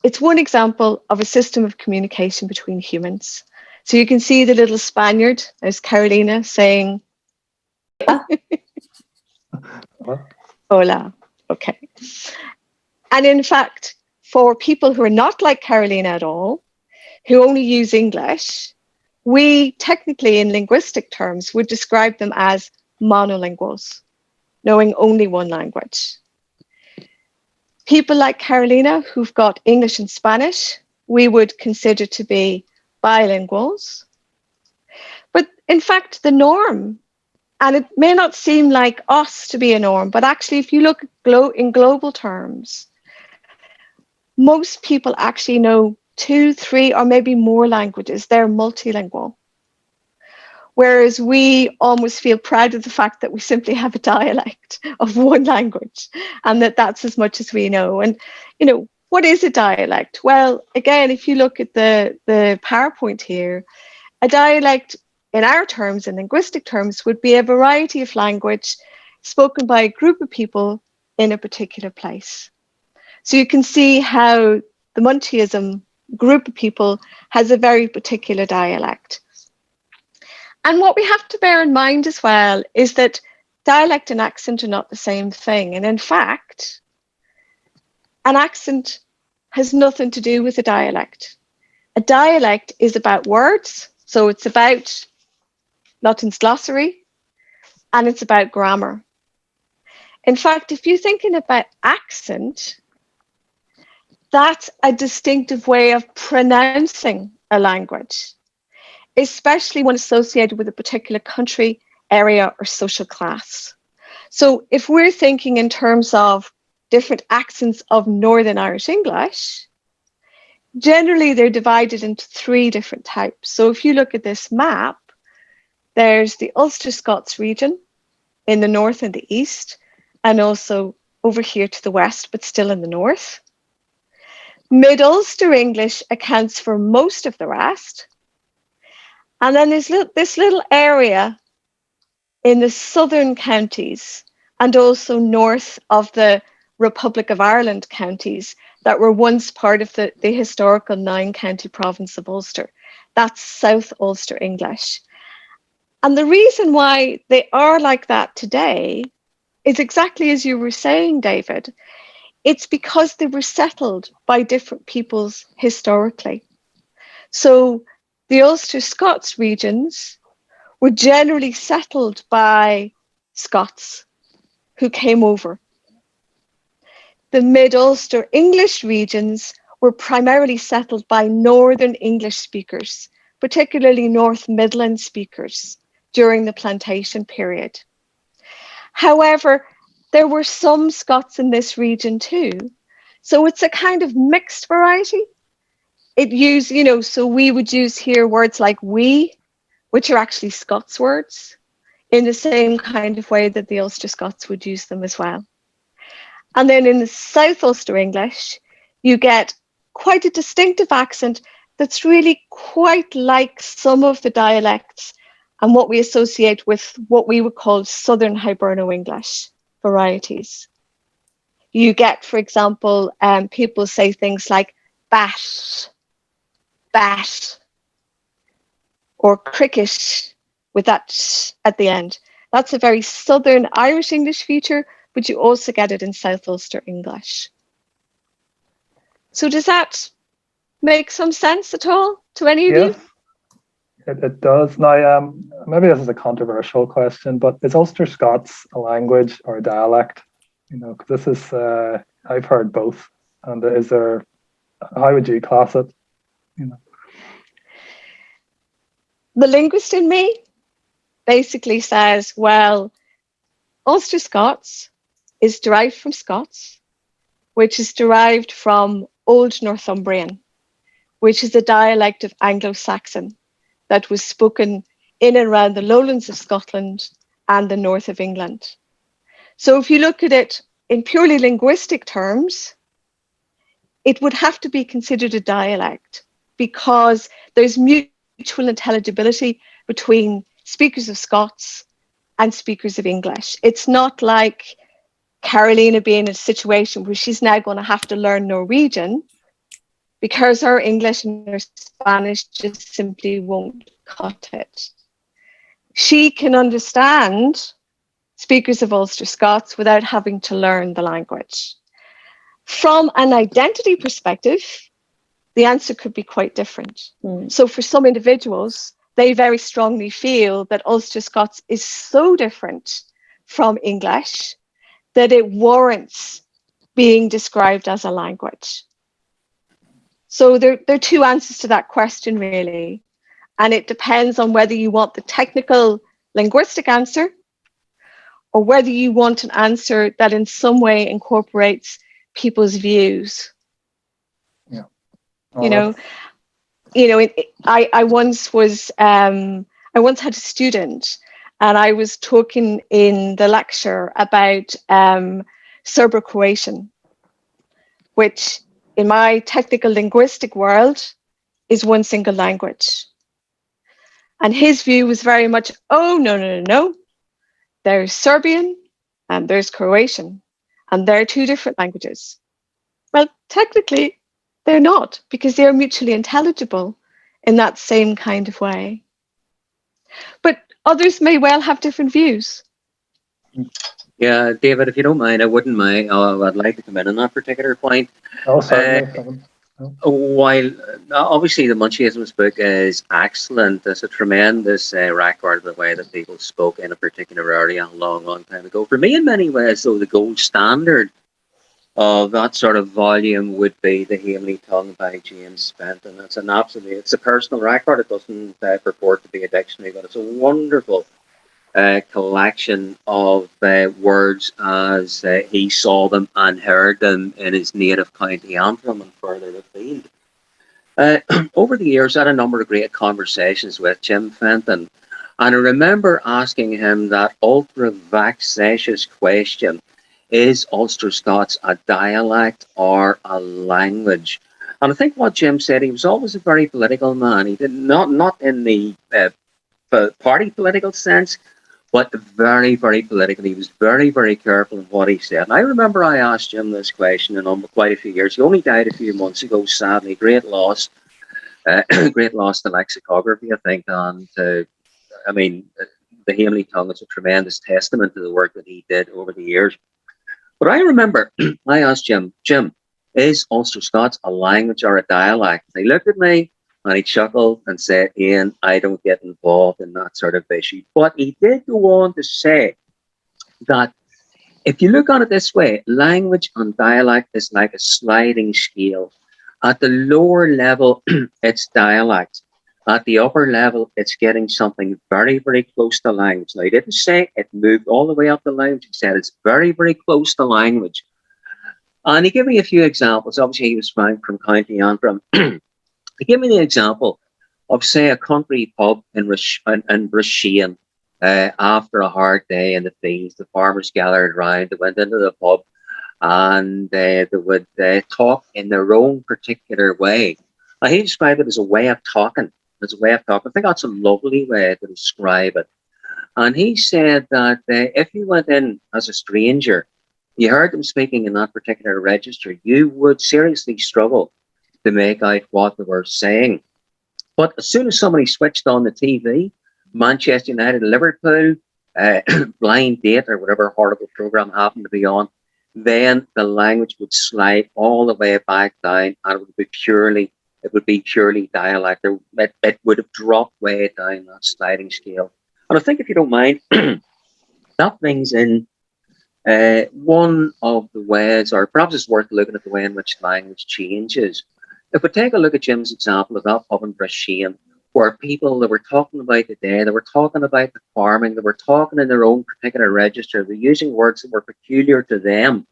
It's one example of a system of communication between humans. So you can see the little Spaniard, there's Carolina saying, hola, okay. And in fact, for people who are not like Carolina at all, who only use English, we technically in linguistic terms would describe them as monolinguals, knowing only one language. People like Carolina who've got English and Spanish, we would consider to be bilinguals. But in fact, the norm, and it may not seem like us to be a norm, but actually if you look in global terms, most people actually know 2, 3, or maybe more languages. They're multilingual. Whereas we almost feel proud of the fact that we simply have a dialect of one language, and that's as much as we know. And, you know, what is a dialect? Well, again, if you look at the PowerPoint here, a dialect in our terms, in linguistic terms, would be a variety of language spoken by a group of people in a particular place. So you can see how the Montiaghism group of people has a very particular dialect. And what we have to bear in mind as well is that dialect and accent are not the same thing. And in fact, an accent has nothing to do with a dialect. A dialect is about words. So it's about Lutton's glossary, and it's about grammar. In fact, if you're thinking about accent, that's a distinctive way of pronouncing a language, especially when associated with a particular country, area, or social class. So if we're thinking in terms of different accents of Northern Irish English, generally they're divided into 3 different types. So if you look at this map, there's the Ulster-Scots region in the north and the east, and also over here to the west, but still in the north. Mid-Ulster English accounts for most of the rest. And then there's this little area in the southern counties and also north of the Republic of Ireland counties that were once part of the historical 9-county province of Ulster. That's South Ulster English. And the reason why they are like that today is exactly as you were saying, David. It's because they were settled by different peoples historically. So the Ulster-Scots regions were generally settled by Scots who came over. The Mid-Ulster English regions were primarily settled by Northern English speakers, particularly North Midland speakers during the plantation period. However, there were some Scots in this region too. So it's a kind of mixed variety. It used, so we would use here words like we, which are actually Scots words, in the same kind of way that the Ulster Scots would use them as well. And then in the South Ulster English, you get quite a distinctive accent that's really quite like some of the dialects and what we associate with what we would call Southern Hiberno English varieties. You get, for example, people say things like bat, or cricket with that sh at the end. That's a very Southern Irish English feature, but you also get it in South Ulster English. So does that make some sense at all to any of you? It does. Now, maybe this is a controversial question, but is Ulster Scots a language or a dialect? Because this is, I've heard both. And how would you class it? The linguist in me basically says, well, Ulster Scots is derived from Scots, which is derived from Old Northumbrian, which is a dialect of Anglo-Saxon that was spoken in and around the lowlands of Scotland and the north of England. So if you look at it in purely linguistic terms, it would have to be considered a dialect because there's mutual intelligibility between speakers of Scots and speakers of English. It's not like Carolina being in a situation where she's now going to have to learn Norwegian because her English and her Spanish just simply won't cut it. She can understand speakers of Ulster Scots without having to learn the language. From an identity perspective, the answer could be quite different. So for some individuals, they very strongly feel that Ulster Scots is so different from English that it warrants being described as a language. So there are 2 answers to that question, really. And it depends on whether you want the technical linguistic answer or whether you want an answer that in some way incorporates people's views. Yeah. I once had a student and I was talking in the lecture about Serbo-Croatian, which in my technical linguistic world is one single language. And his view was very much, oh, no. There's Serbian and there's Croatian, and they're 2 different languages. Well, technically, they're not, because they're mutually intelligible in that same kind of way. But others may well have different views. Yeah, David, if you don't mind, I wouldn't mind. I'd like to come in on that particular point. Oh, certainly. While obviously the Montiaghisms book is excellent, it's a tremendous record of the way that people spoke in a particular area a long time ago. For me, in many ways, though, the gold standard of that sort of volume would be the Hamely Tongue by James Spent, and it's a personal record. It doesn't purport to be a dictionary, but it's a wonderful collection of words as he saw them and heard them in his native county Antrim and further afield. Over the years, I had a number of great conversations with Jim Fenton, and I remember asking him that ultra vexatious question: is Ulster-Scots a dialect or a language? And I think what Jim said, he was always a very political man. He did not in the party political sense, but very, very political. He was very, very careful in what he said. And I remember I asked Jim this question quite a few years. He only died a few months ago, sadly. Great loss. Great loss to lexicography, I think. And I mean, the Hamely tongue is a tremendous testament to the work that he did over the years. But I remember I asked Jim, is Ulster-Scots a language or a dialect? And he looked at me and he chuckled and said, Ian, I don't get involved in that sort of issue. But he did go on to say that if you look at it this way, language and dialect is like a sliding scale. At the lower level, it's dialect. At the upper level, it's getting something very, very close to language. Now, he didn't say it moved all the way up to language. He said it's very, very close to language. And he gave me a few examples. Obviously, he was from County Antrim. He gave me the example of, say, a country pub in Brashean after a hard day in the fields. The farmers gathered around, they went into the pub, and they would talk in their own particular way. Now, he described it as a way of talking. I think that's a lovely way to describe it. And he said that if you went in as a stranger, you heard them speaking in that particular register, you would seriously struggle to make out what they were saying. But as soon as somebody switched on the TV, Manchester United, Liverpool, Blind Date, or whatever horrible program happened to be on, then the language would slide all the way back down, and it would be purely dialect. It would have dropped way down that sliding scale. And I think, if you don't mind, that brings in one of the ways, or perhaps it's worth looking at the way in which language changes. If we take a look at Jim's example of that pub in Brashean, where people that were talking about the day, they were talking about the farming, they were talking in their own particular register, they're using words that were peculiar to them.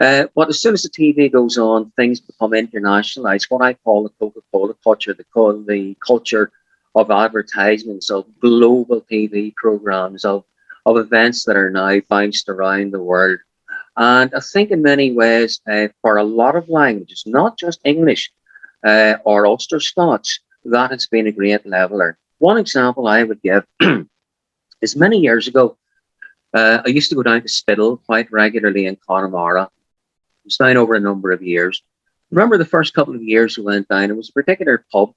But as soon as the TV goes on, things become internationalized. What I call the Coca-Cola culture, the culture of advertisements, of global TV programs, of events that are now bounced around the world. And I think in many ways, for a lot of languages, not just English or Ulster-Scots, that has been a great leveler. One example I would give is many years ago, I used to go down to Spittle quite regularly in Connemara. It was down over a number of years. Remember the first couple of years we went down, it was a particular pub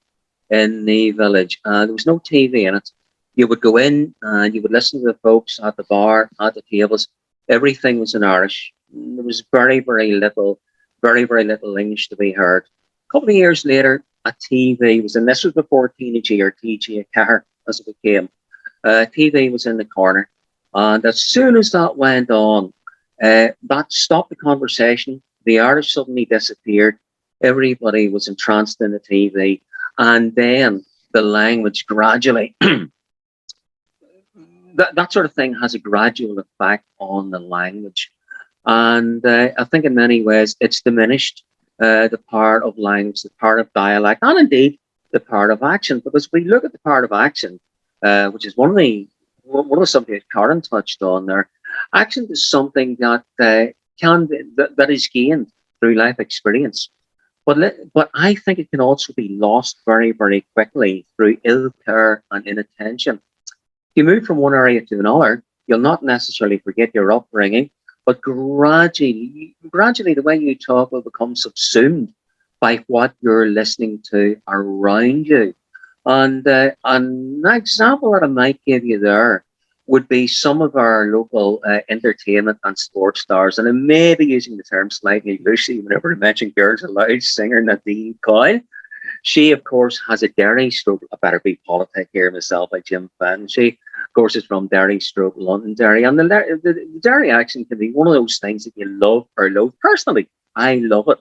in the village. There was no TV in it. You would go in and you would listen to the folks at the bar, at the tables. Everything was in Irish. There was very, very little English to be heard. A couple of years later, a TV was, and this was before TNG or TG car as it became. TV was in the corner. And as soon as that went on, that stopped the conversation. The Irish suddenly disappeared. Everybody was entranced in the TV. And then the language gradually, that sort of thing has a gradual effect on the language. And I think in many ways it's diminished the part of language, the part of dialect, and indeed the part of action. Because we look at the part of action, which is one of the subjects Karen touched on there. Action is something that that is gained through life experience. But I think it can also be lost very, very quickly through ill care and inattention. You move from one area to another, you'll not necessarily forget your upbringing, but gradually the way you talk will become subsumed by what you're listening to around you. And an example that I might give you there would be some of our local entertainment and sports stars, and I may be using the term slightly loosely whenever I mention Girls Aloud singer Nadine Coyle. She, of course, has a Derry stroke. I better be politic here myself, like Jim Fenton. She, of course, is from Derry stroke Londonderry. And the Derry accent can be one of those things that you love or loathe. Personally, I love it.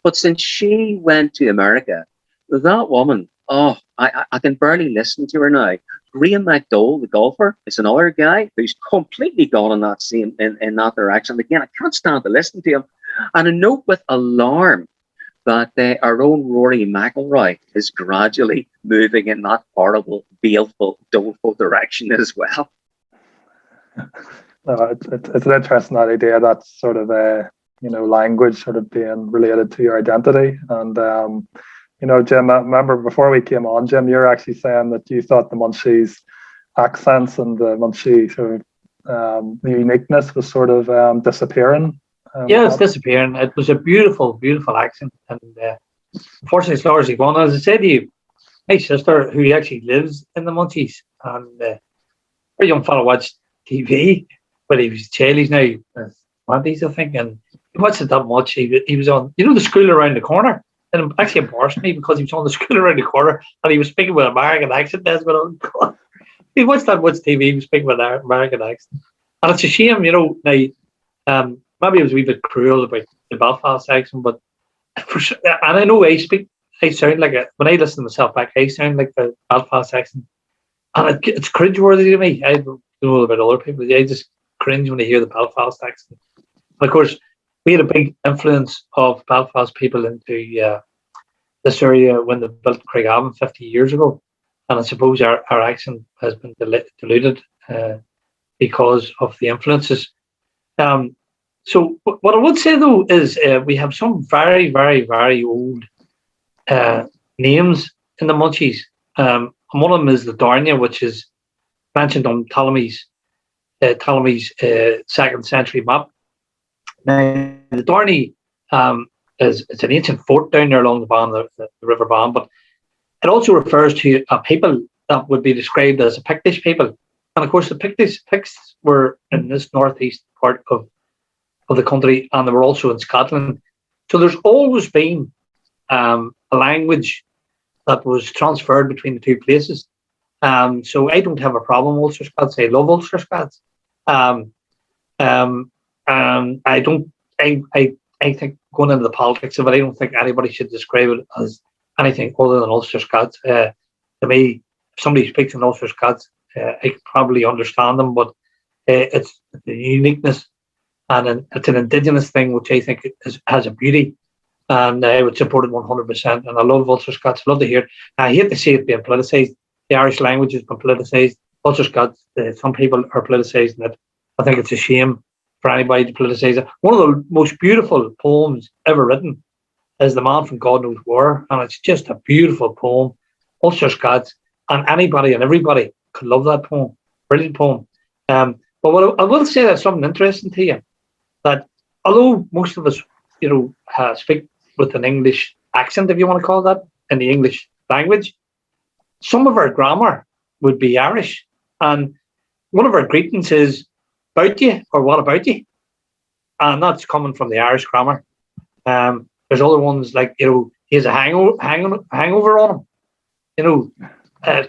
But since she went to America, that woman, I can barely listen to her now. Graham McDowell, the golfer, is another guy who's completely gone in that same in that direction. Again, I can't stand to listen to him. And I note with alarm that our own Rory McIlroy is gradually moving in that horrible, baleful, doleful direction as well. No, it's an interesting idea, that sort of language sort of being related to your identity. And Jim, I remember before we came on, Jim, you're actually saying that you thought the Munchies accents and the Munchie sort of the uniqueness was sort of disappearing. Yeah, it's disappearing. It was a beautiful, beautiful accent, and unfortunately, it's largely gone. As I said to you, my sister, who actually lives in the Munchies, and a young fellow watched TV, but he was Chelly's now, 20s, I think, and he watched it that much. He was on, the school around the corner, and it actually embarrassed me because he was on the school around the corner, and he was speaking with an American accent. That's what I'm going. He watched that much TV. He was speaking with an American accent, and it's a shame, now. Maybe it was a wee bit cruel about the Belfast accent, but and I know I sound like when I listen to myself back, I sound like the Belfast accent, and it's cringeworthy to me. I don't know about other people. I just cringe when I hear the Belfast accent. And of course, we had a big influence of Belfast people into this area when they built Craigavon 50 years ago, and I suppose our accent has been diluted because of the influences. So what I would say, though, is we have some very, very, very old names in the Munchies. And one of them is the Darnia, which is mentioned on Ptolemy's 2nd century map. Now, the Darney is an ancient fort down there along the Ban, the River Ban, but it also refers to a people that would be described as a Pictish people. And of course, the Picts were in this northeast part of the country, and they were also in Scotland. So there's always been a language that was transferred between the two places. So I don't have a problem with Ulster-Scots. I love Ulster-Scots. I think going into the politics of it, I don't think anybody should describe it as anything other than Ulster-Scots. To me, if somebody speaks in Ulster-Scots, I could probably understand them, but it's the uniqueness. And it's an indigenous thing, which I think has a beauty, and I would support it 100%. And I love Ulster-Scots. I love to hear it. I hate to see it being politicised. The Irish language has been politicised. Ulster-Scots, some people are politicising it. I think it's a shame for anybody to politicise it. One of the most beautiful poems ever written is The Man from God Knows Where, and it's just a beautiful poem. Ulster-Scots, and anybody and everybody could love that poem. Brilliant poem. But what I will say, that's something interesting to you, that although most of us, speak with an English accent, if you want to call that, in the English language, some of our grammar would be Irish. And one of our greetings is "Bout you" or "What about you?" And that's coming from the Irish grammar. There's other ones like, he has a hangover on him.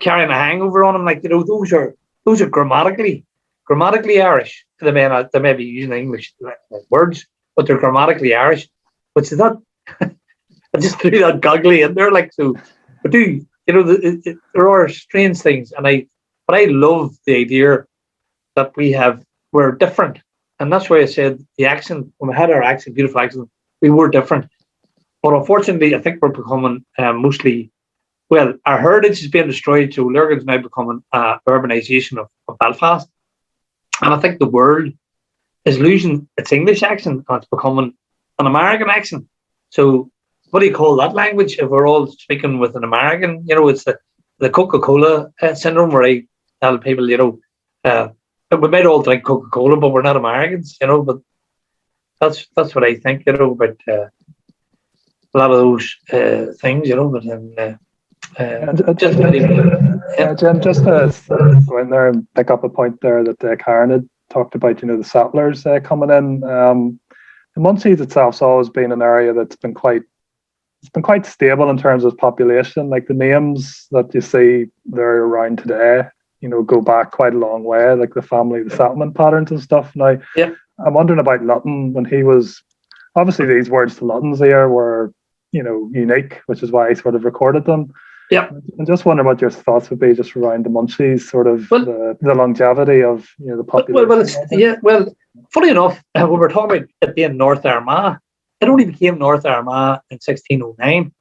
Carrying a hangover on him, like, those are grammatically Irish. They may be using English words, but they're grammatically Irish. Which is not. I just threw that goggly in there, like, so. But there are strange things, but I love the idea that we're different, and that's why I said the accent. When we had our accent, beautiful accent, we were different. But unfortunately, I think we're becoming mostly. Well, our heritage is being destroyed, so Lurgan's now becoming urbanisation of Belfast. And I think the world is losing its English accent, and it's becoming an American accent. So what do you call that language if we're all speaking with an American? It's the Coca-Cola syndrome, where I tell people, we might all drink Coca-Cola, but we're not Americans, but that's what I think, about a lot of those things, but Jim, just to go in there and pick up a point there that Karen had talked about, the settlers coming in. The Munchies itself's always been an area that's been quite stable in terms of population. Like the names that you see there around today, go back quite a long way, like the settlement patterns and stuff. Now, yeah. I'm wondering about Lutton when he was, obviously these words to Lutton's ear were, unique, which is why I sort of recorded them. Yeah. I just wonder what your thoughts would be just around the Montiaghs, sort of the longevity of the population. Well, funny enough, when we're talking about it being North Armagh, it only became North Armagh in 1609.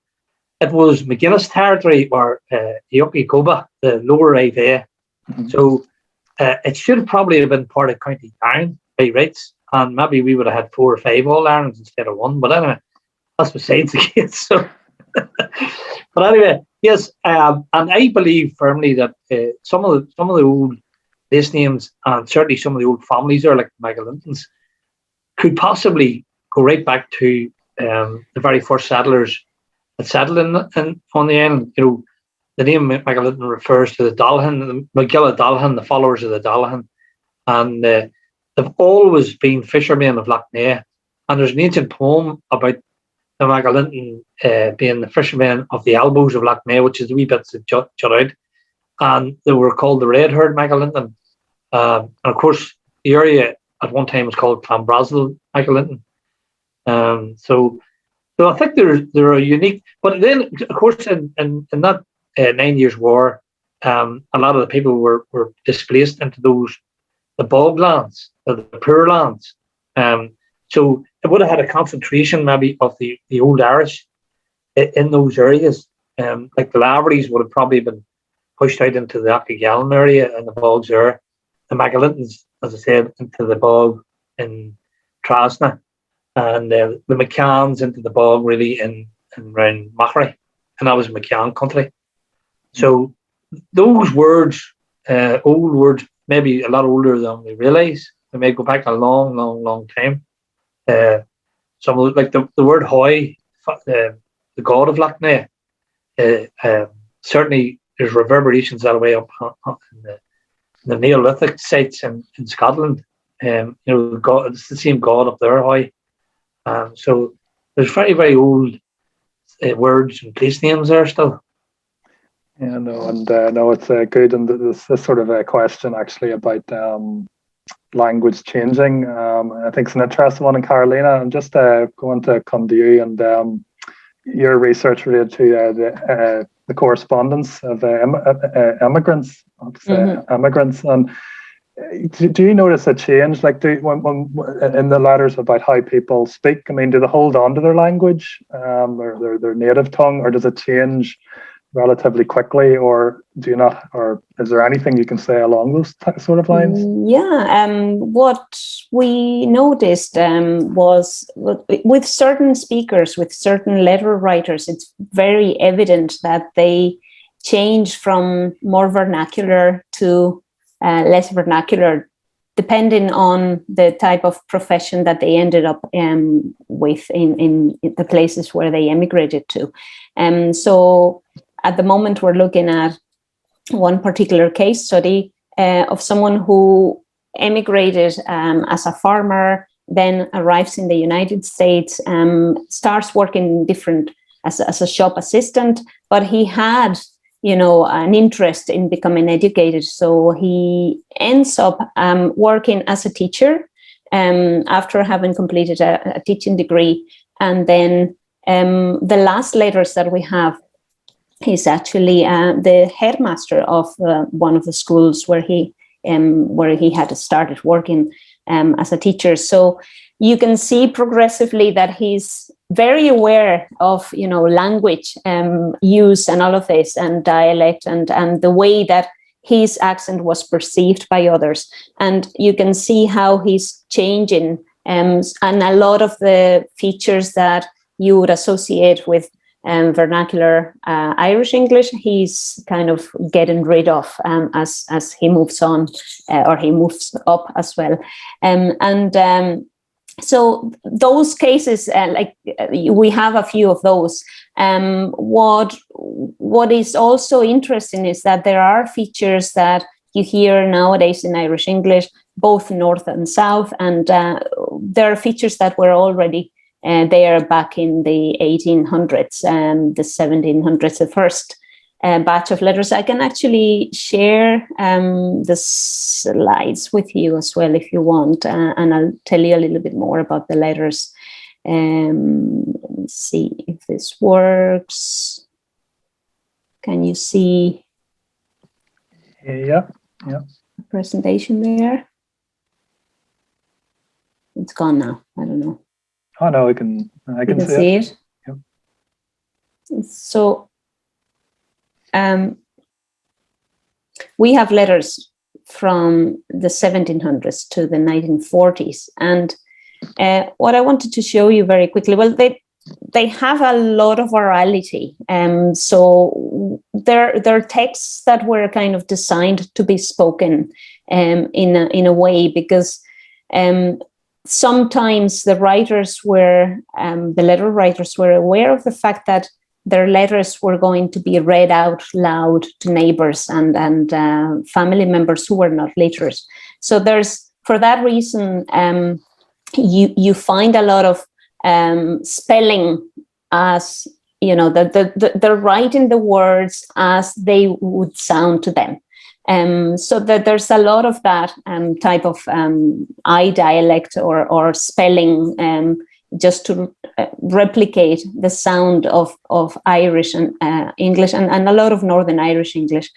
It was Mcgill territory or Eoki Coba, the lower Ava. So it should probably have been part of County Down by rights, and maybe we would have had 4 or 5 All Irons instead of 1. But anyway, that's besides the case. So, but anyway, yes, and I believe firmly that some of the old place names and certainly some of the old families there, like the Mcgill, could possibly go right back to the very first settlers that settled on the island. The name Mcgill refers to the Dalhan, the Mcgill Dalhan, the followers of the Dalhan, and they've always been fishermen of Lough Neagh. And there's an ancient poem about the Mcgill being the fishermen of the elbows of Lough Neagh, which is the wee bits that jut out, and they were called the red-haired Mcgill. And of course, the area at one time was called Clanbrassil Mcgill. So I think they're a unique. But then, of course, in that 9 Years' War, a lot of the people were displaced into the boglands, the poor lands. So it would have had a concentration maybe of the old Irish in those areas. Like the Lavertys would have probably been pushed out into the Achigallen area and the bogs there. The Mcgillans, as I said, into the bog in Trasna, and the McCanns into the bog really in around Machray, and that was McCann country. So those words, old words, maybe a lot older than we realise. They may go back a long, long, long time. Some of like the word Hoy, the god of Lough Neagh, certainly there's reverberations that way up in the Neolithic sites in Scotland. God, it's the same god up there, Hoy. So there's very, very old words and place names there still. Yeah, no, it's good, and this sort of a question actually about language changing. I think it's an interesting one in Carolina. I'm just going to come to you and your research related to the correspondence of immigrants, immigrants, and do you notice a change, like when in the letters about how people speak? I mean, do they hold on to their language, or their native tongue, or does it change relatively quickly, or do you not, or is there anything you can say along those sort of lines? What we noticed was with certain speakers, with certain letter writers, it's very evident that they change from more vernacular to less vernacular, depending on the type of profession that they ended up with in the places where they emigrated to. So at the moment, we're looking at one particular case study of someone who emigrated as a farmer, then arrives in the United States, starts working as a shop assistant, but he had, an interest in becoming educated. So he ends up working as a teacher after having completed a teaching degree. And then the last letters that we have is actually the headmaster of one of the schools where he had started working as a teacher. So you can see progressively that he's very aware of language use and all of this, and dialect, and the way that his accent was perceived by others. And you can see how he's changing, and a lot of the features that you would associate with vernacular Irish English, he's kind of getting rid of as he moves on, or he moves up as well. So those cases, we have a few of those. What is also interesting is that there are features that you hear nowadays in Irish English, both North and South, and there are features that were already there back in the 1800s and the 1700s, the first batch of letters. I can actually share the slides with you as well if you want, and I'll tell you a little bit more about the letters. Let me see if this works. Can you see Yeah. the presentation there? It's gone now. I don't know. Oh no, I can See it. it. Yep. So we have letters from the 1700s to the 1940s, and what I wanted to show you very quickly, well, they have a lot of orality, so they're texts that were kind of designed to be spoken in a way, because sometimes the writers were, the letter writers were aware of the fact that their letters were going to be read out loud to neighbors and family members who were not literate. So there's, for that reason, you find a lot of spelling, as you know, they're writing the words as they would sound to them. So that there's a lot of that type of I dialect or spelling, just to replicate the sound of Irish and English, and a lot of Northern Irish English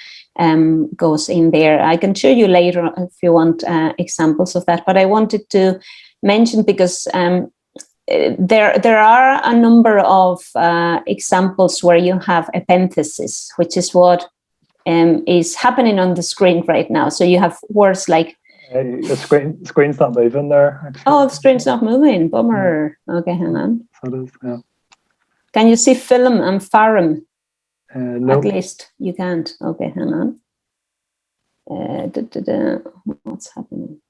goes in there. I can show you later if you want examples of that, but I wanted to mention, because there are a number of examples where you have epenthesis, which is what is happening on the screen right now. So you have words like The screen's not moving there, actually. Oh, the screen's not moving. Bummer. Okay, hang on. So it is, yeah. Can you see film and farum? No. At least you can't. Okay, hang on. What's happening?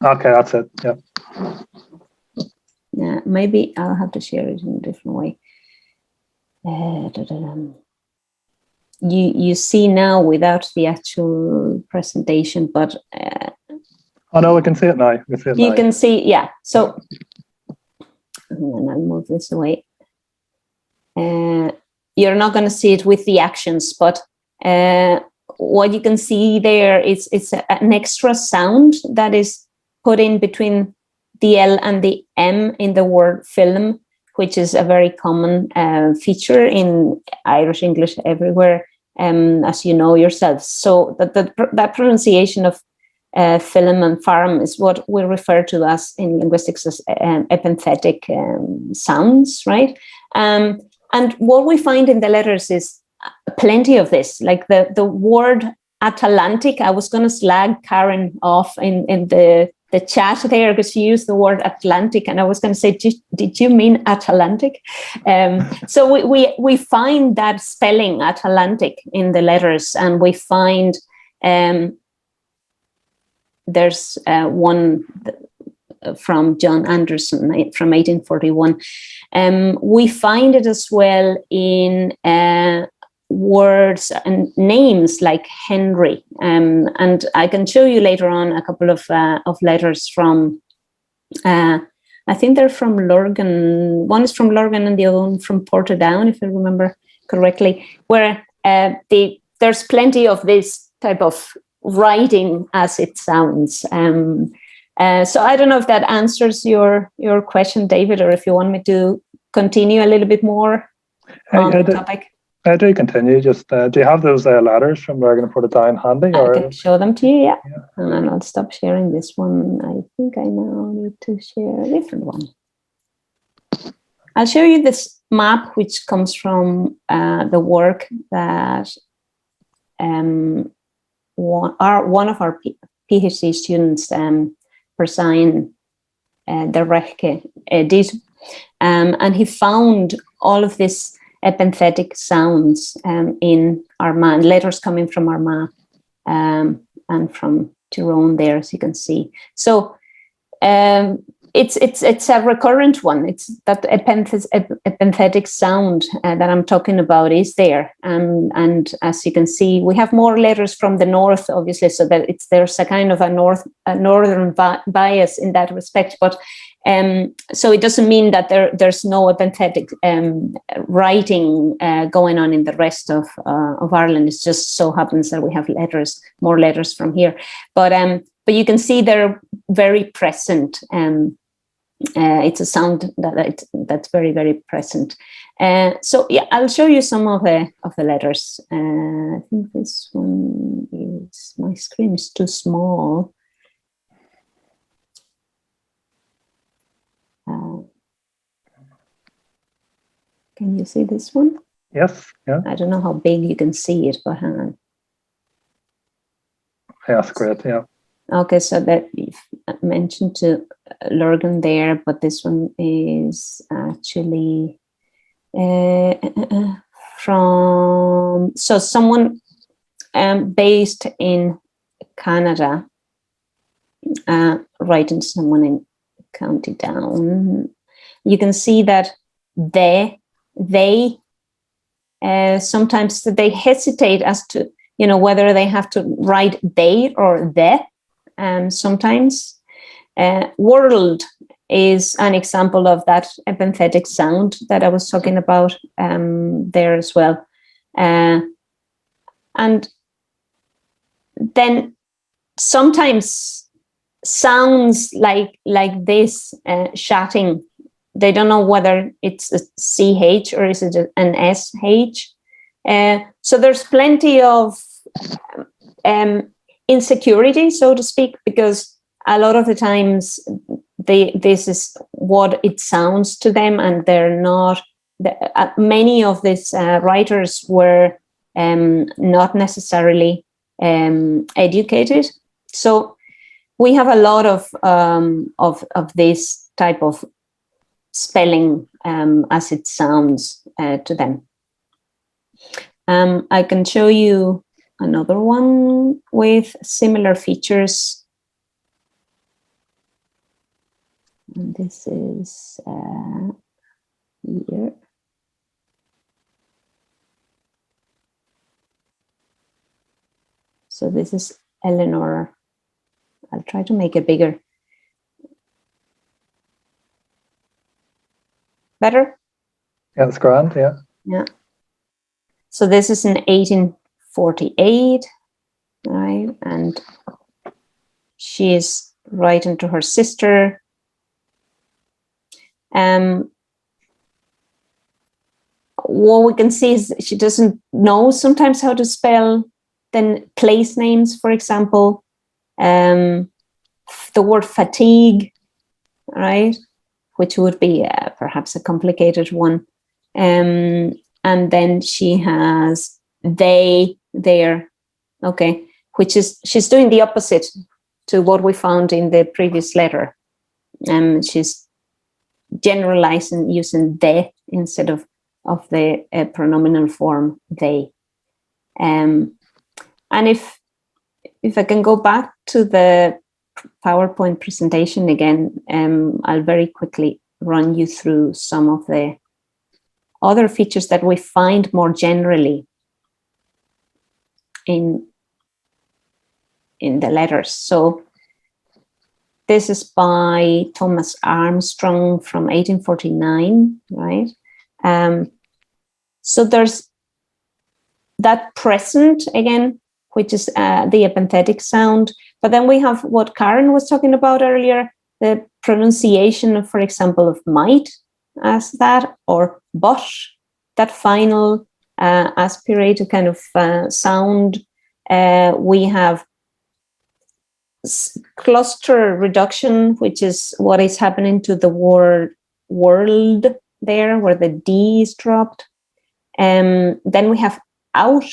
Okay, that's it. Yeah. Yeah, maybe I'll have to share it in a different way. You see now without the actual presentation, but Oh no, we can see it now. You can see, yeah. So, and I'll move this away. You're not going to see it with the actions, but what you can see there is it's an extra sound that is put in between the L and the M in the word film, which is a very common feature in Irish English everywhere, as you know yourself. So that pronunciation of film and farm is what we refer to as in linguistics as epenthetic sounds, right? And what we find in the letters is plenty of this, like the word Atlantic. I was going to slag Karen off in the chat there because she used the word Atlantic, and I was going to say, did you mean Atlantic? So we find that spelling Atlantic in the letters, and we find there's one from John Anderson from 1841. We find it as well in words and names like Henry, and I can show you later on a couple of letters from I think they're from Logan. One is from Logan and the other one from Portadown, if I remember correctly, where there's plenty of this type of writing as it sounds. So I don't know if that answers your question, David, or if you want me to continue a little bit more on the topic. I do continue. Just do you have those letters from Bergen and Portadown handy? I can show them to you, yeah. And then I'll stop sharing this one. I think I now need to share a different one. I'll show you this map, which comes from the work that one of our PhD students, Persign de Rechke, did. And he found all of this epenthetic sounds in Armagh, letters coming from Armagh and from Tyrone there, as you can see. So it's a recurrent one. It's that epenthetic sound that I'm talking about is there, and as you can see, we have more letters from the north, obviously, so that there's a kind of a northern bias in that respect. But so it doesn't mean that there's no epenthetic writing going on in the rest of Ireland. It just so happens that we have more letters from here, but you can see they're very present. It's a sound that's very, very present. So yeah, I'll show you some of the letters. I think this one is, my screen is too small. Can you see this one? Yes, yeah. I don't know how big you can see it, but hang on. Yeah, that's great, yeah. Okay, so that we've mentioned to Logan there, but this one is actually from, so someone based in Canada, writing to someone in County Down. You can see that they sometimes they hesitate as to, you know, whether they have to write they or the. Sometimes world is an example of that epenthetic sound that I was talking about there as well. And then sometimes sounds like this, shouting, they don't know whether it's a CH or is it an SH. So there's plenty of insecurity, so to speak, because a lot of the times this is what it sounds to them, and they're not, many of these writers were not necessarily educated. So we have a lot of this type of spelling as it sounds to them. I can show you another one with similar features. And this is here. So this is Eleanor. I'll try to make it bigger. Better? Yeah, that's grand, yeah. Yeah. So this is in 1848, right? And she is writing to her sister. What we can see is she doesn't know sometimes how to spell then place names, for example, the word fatigue, right? Which would be perhaps a complicated one. And then she has they, there, okay, which is, she's doing the opposite to what we found in the previous letter. She's generalizing using they instead of the pronominal form they. And if I can go back to the PowerPoint presentation again, I'll very quickly run you through some of the other features that we find more generally in the letters. So this is by Thomas Armstrong from 1849, right? So there's that present again, which is the epenthetic sound. But then we have what Karen was talking about earlier, the pronunciation, for example, of might as that, or but, that final aspirated kind of sound. We have cluster reduction, which is what is happening to the word world there, where the D is dropped. Then we have out,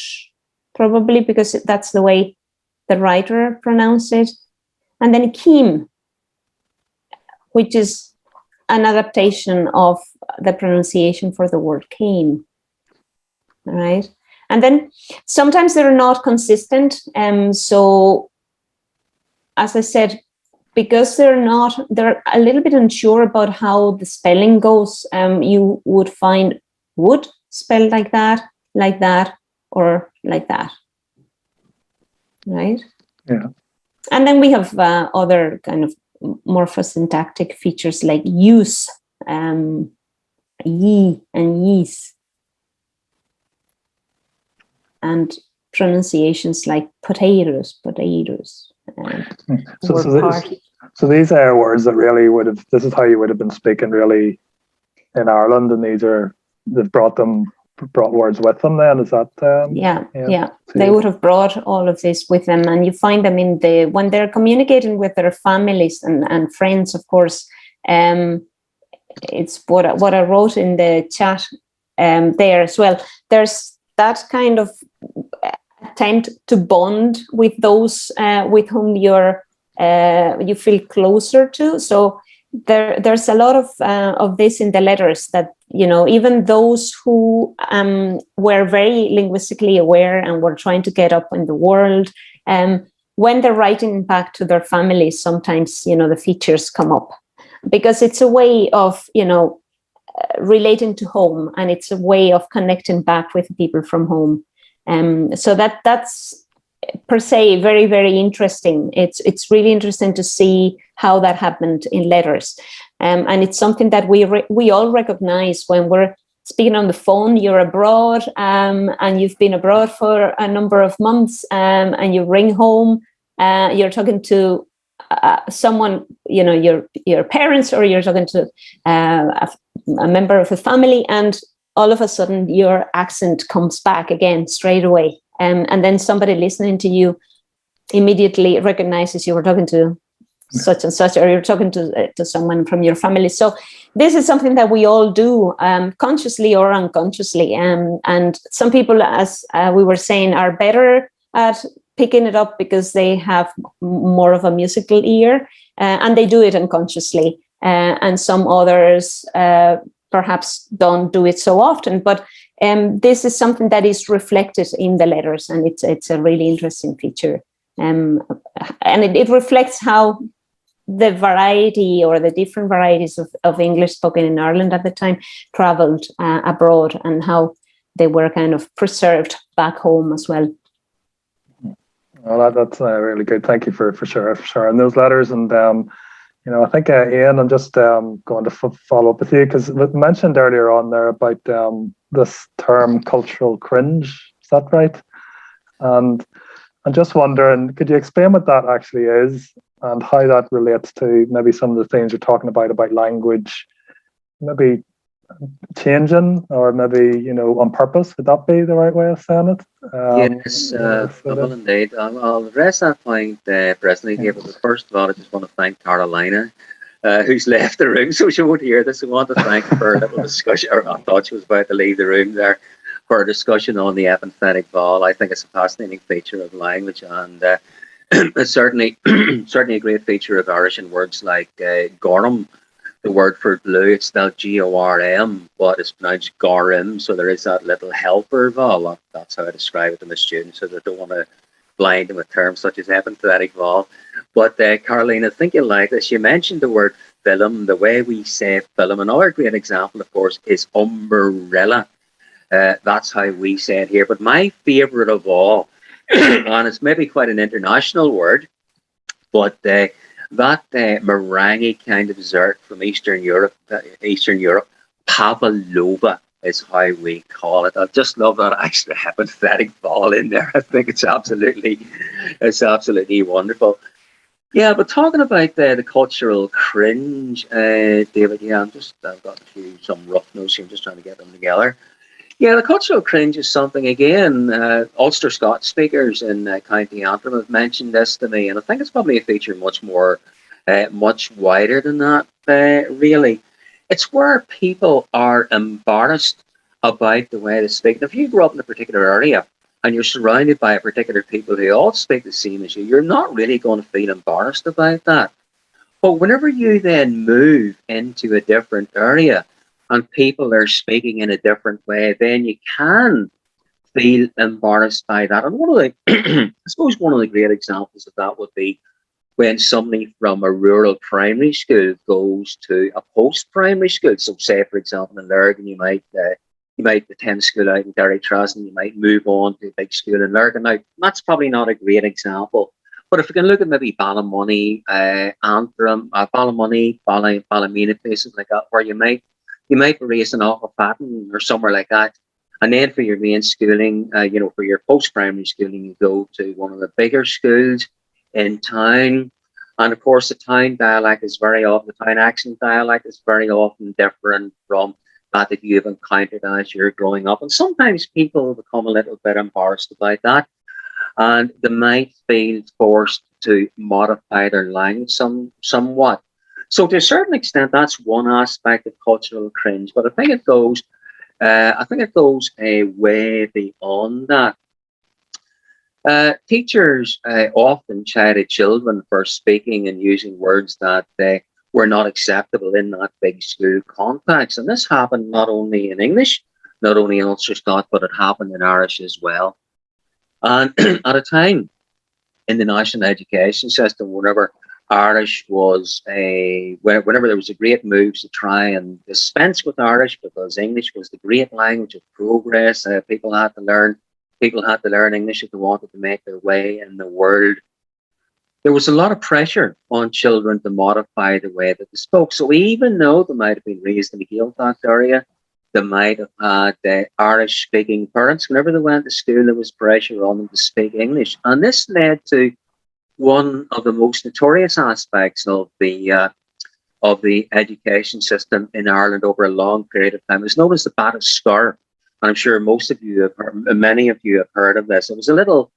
probably because that's the way the writer pronounced it. And then Kim, which is an adaptation of the pronunciation for the word cane, right? And then sometimes they're not consistent. So as I said, because they're a little bit unsure about how the spelling goes, you would find would spelled like that, or like that, right? Yeah. And then we have other kind of morphosyntactic features like use, ye and yees, and pronunciations like potatoes. So these are words that really would have, this is how you would have been speaking really in Ireland, and these are they've brought words with them then, is that yeah. They would have brought all of this with them, and you find them when they're communicating with their families and friends, of course. It's what I wrote in the chat there as well. There's that kind of attempt to bond with those with whom you feel closer to. So there's a lot of this in the letters, that even those who were very linguistically aware and were trying to get up in the world, when they're writing back to their families, sometimes the features come up, because it's a way of relating to home, and it's a way of connecting back with people from home. So that's per se very, very interesting. It's really interesting to see how that happened in letters, and it's something that we all recognize when we're speaking on the phone. You're abroad, and you've been abroad for a number of months, and you ring home. You're talking to someone, your parents, or you're talking to a member of a family, and all of a sudden your accent comes back again straight away. And then somebody listening to you immediately recognizes you were talking to such and such, or you're talking to someone from your family. So this is something that we all do, consciously or unconsciously. And some people, as we were saying, are better at picking it up because they have more of a musical ear, and they do it unconsciously. And some others perhaps don't do it so often. But this is something that is reflected in the letters, and it's a really interesting feature. And it reflects how the variety, or the different varieties of English spoken in Ireland at the time, traveled abroad, and how they were kind of preserved back home as well. Well, that's really good. Thank you for sharing those letters. And I think Ian, I'm just going to follow up with you, because we mentioned earlier on there about this term cultural cringe. Is that right? And I'm just wondering, could you explain what that actually is, and how that relates to maybe some of the things you're talking about language, maybe changing, or maybe on purpose? Would that be the right way of saying it? Yes, well, indeed. I'll address that point presently here, but first of all, I just want to thank Carolina, who's left the room, so she won't hear this. I want to thank her for a little discussion, or I thought she was about to leave the room there, for a discussion on the epenthetic vowel. I think it's a fascinating feature of language, and it's certainly a great feature of Irish in words like gorm. The word for blue, it's spelled Gorm, but it's pronounced Gorim. So there is that little helper vowel. That's how I describe it to my students, so they don't want to blind them with terms such as epenthetic vowel. But Caroline, I think you'll like this. You mentioned the word film, the way we say film. Another great example, of course, is umbrella. That's how we say it here. But my favourite of all, and it's maybe quite an international word, but that meringue kind of dessert from Eastern Europe, pavlova is how we call it. I just love that extra epenthetic vowel in there. I think it's absolutely wonderful. Yeah, but talking about the cultural cringe, David. Yeah, I've got some rough notes here. I'm just trying to get them together. Yeah, the cultural cringe is something, again, Ulster-Scots speakers in County Antrim have mentioned this to me, and I think it's probably a feature much wider than that, really. It's where people are embarrassed about the way they speak. And if you grow up in a particular area and you're surrounded by a particular people who all speak the same as you, you're not really going to feel embarrassed about that. But whenever you then move into a different area, and people are speaking in a different way, then you can feel embarrassed by that. And I suppose one of the great examples of that would be when somebody from a rural primary school goes to a post-primary school. So say, for example, in Lurgan, you might attend school out in Derrytrasna, and you might move on to a big school in Lurgan. Now, that's probably not a great example. But if we can look at maybe Ballymoney, Antrim, Ballymoney, Ballymena, places like that, where you might be racing off of Patton or somewhere like that. And then for your main schooling, for your post-primary schooling, you go to one of the bigger schools in town. And of course, the town accent dialect is very often different from that you've encountered as you're growing up. And sometimes people become a little bit embarrassed about that, and they might feel forced to modify their language somewhat. So to a certain extent, that's one aspect of cultural cringe. But I think it goes a way beyond that. Teachers often chided children for speaking and using words that were not acceptable in that big school context. And this happened not only in English, not only in Ulster-Scots, but it happened in Irish as well. And at a time in the national education system, whenever Irish was whenever there was a great move to try and dispense with Irish because English was the great language of progress, people had to learn English if they wanted to make their way in the world. There was a lot of pressure on children to modify the way that they spoke. So even though they might have been raised in the Gaeltacht area, they might have had Irish-speaking parents. Whenever they went to school, there was pressure on them to speak English. And this led to one of the most notorious aspects of the education system in Ireland over a long period of time. It's known as the Bat of Scar. And I'm sure many of you have heard of this. It was a little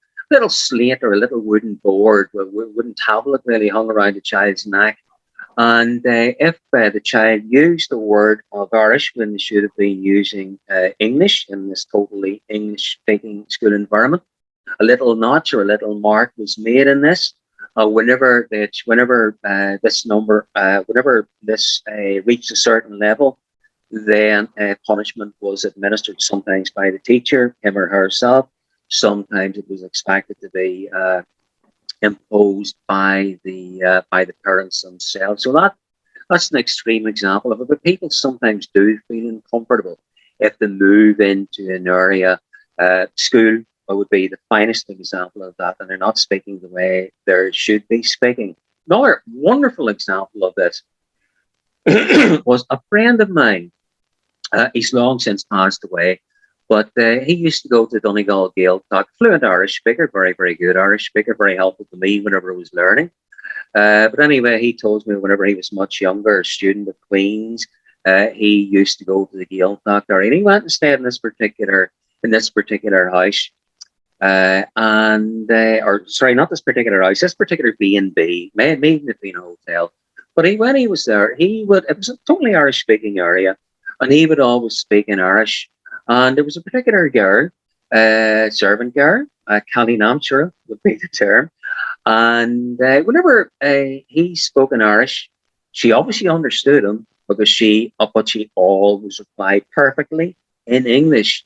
slate or a little wooden board, a wooden tablet really hung around a child's neck. And if the child used the word of Irish when they should have been using English in this totally English-speaking school environment, a little notch or a little mark was made in this. Whenever this reached a certain level, then punishment was administered, sometimes by the teacher, him or herself. Sometimes it was expected to be imposed by the parents themselves. So that's an extreme example of it. But people sometimes do feel uncomfortable if they move into an area. School would be the finest example of that, and they're not speaking the way they should be speaking. Another wonderful example of this was a friend of mine. He's long since passed away, but he used to go to Donegal Gaeltacht, fluent Irish speaker, very, very good Irish speaker, very helpful to me whenever I was learning. But anyway, he told me whenever he was much younger, a student at Queen's, he used to go to the Gaeltacht area, and he went and stayed in this particular house. Not this particular house, this particular B&B, may have been a hotel. But when he was there, it was a totally Irish-speaking area, and he would always speak in Irish. And there was a particular girl, servant girl, Callie Namtura would be the term. And whenever he spoke in Irish, she obviously understood him because she always replied perfectly in English.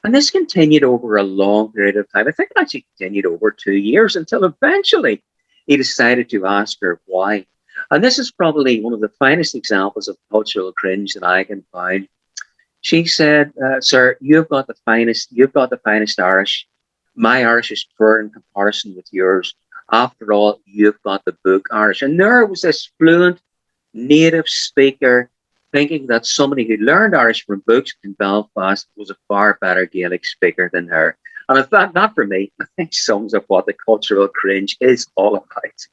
And this continued over a long period of time. I think it actually continued over 2 years until eventually he decided to ask her why. And this is probably one of the finest examples of cultural cringe that I can find. She said, "Sir, you've got the finest Irish. My Irish is poor in comparison with yours. After all, you've got the book Irish." And there was this fluent native speaker thinking that somebody who learned Irish from books in Belfast was a far better Gaelic speaker than her. And if that for me, I think sums up what the cultural cringe is all about.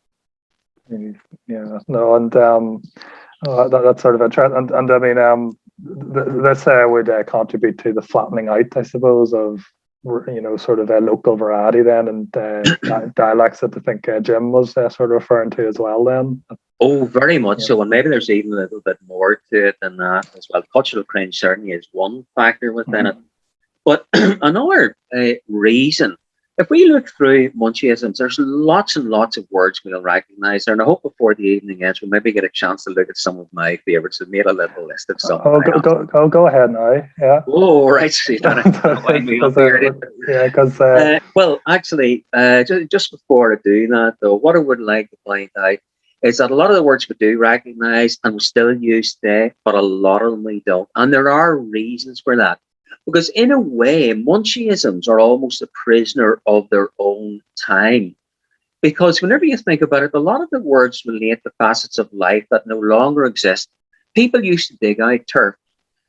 Yeah, no, and that's sort of interesting. And I mean, this would contribute to the flattening out, I suppose, of sort of a local variety then, and dialects that I think Jim was sort of referring to as well then. Oh, very much so. And maybe there's even a little bit more to it than that as well. Cultural cringe certainly is one factor within it. But another reason, if we look through Montiaghisms, there's lots and lots of words we'll recognise there. And I hope before the evening ends, we'll maybe get a chance to look at some of my favourites. I've made a little list of some. Go ahead now. Yeah. Oh, right. So you don't wind me up here. Yeah, because... well, actually, just before I do that, though, what I would like to point out is that a lot of the words we do recognise and we still use today, but a lot of them we don't. And there are reasons for that. Because in a way, Montiaghisms are almost a prisoner of their own time. Because whenever you think about it, a lot of the words relate to facets of life that no longer exist. People used to dig out turf.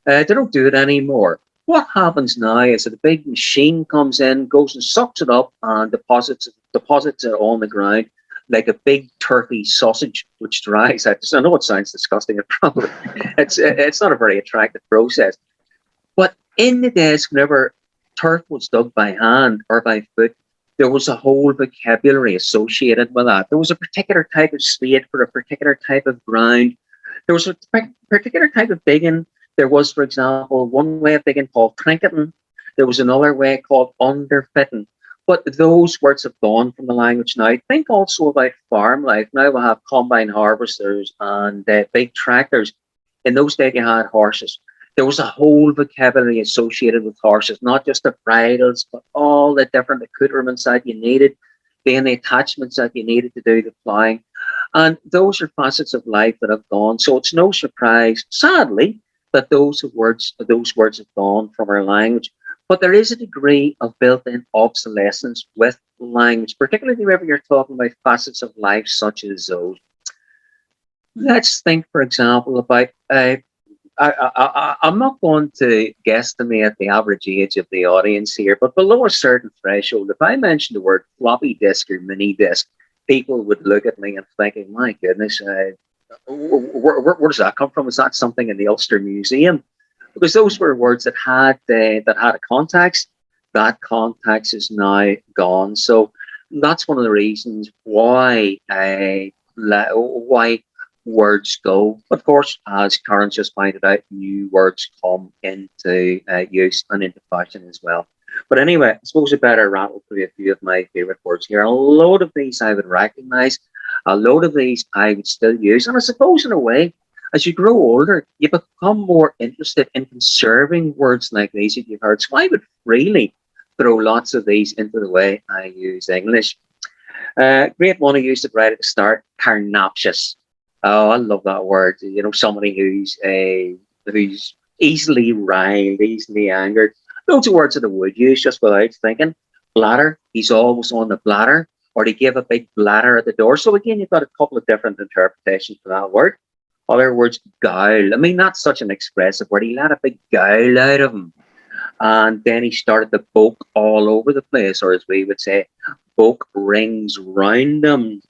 They don't do it anymore. What happens now is that a big machine comes in, goes and sucks it up and deposits it on the ground like a big turkey sausage, which dries out. I know it sounds disgusting. It's not a very attractive process. But in the days whenever turf was dug by hand or by foot, there was a whole vocabulary associated with that. There was a particular type of spade for a particular type of ground. There was a particular type of digging. There was, for example, one way of digging called trinketing. There was another way called underfitting. But those words have gone from the language now. Think also about farm life. Now we have combine harvesters and big tractors. In those days, you had horses. There was a whole vocabulary associated with horses, not just the bridles, but all the different accoutrements that you needed, then the attachments that you needed to do the ploughing. And those are facets of life that have gone. So it's no surprise, sadly, that those words have gone from our language. But there is a degree of built-in obsolescence with language, particularly whenever you're talking about facets of life such as those. Let's think, for example, about I'm not going to guesstimate the average age of the audience here, but below a certain threshold, if I mention the word floppy disk or mini disk, people would look at me and thinking, my goodness, where does that come from? Is that something in the Ulster Museum? Because those were words that had a context. That context is now gone. So that's one of the reasons why words go. Of course, as Karen just pointed out, new words come into use and into fashion as well. But anyway, I suppose I better rattle through a few of my favourite words here. A load of these I would recognise, a load of these I would still use. And I suppose in a way, as you grow older, you become more interested in conserving words like these that you've heard. So I would freely throw lots of these into the way I use English. Great one, I used it right at the start, carnaptious. Oh, I love that word. You know, somebody who's easily riled, easily angered. Loads of words that I would use just without thinking. Bladder, he's always on the bladder, or they give a big bladder at the door. So again, you've got a couple of different interpretations for that word. Other words, gowl. I mean, that's such an expressive word. He let a big gowl out of him. And then he started to boke all over the place, or as we would say, boke rings round him.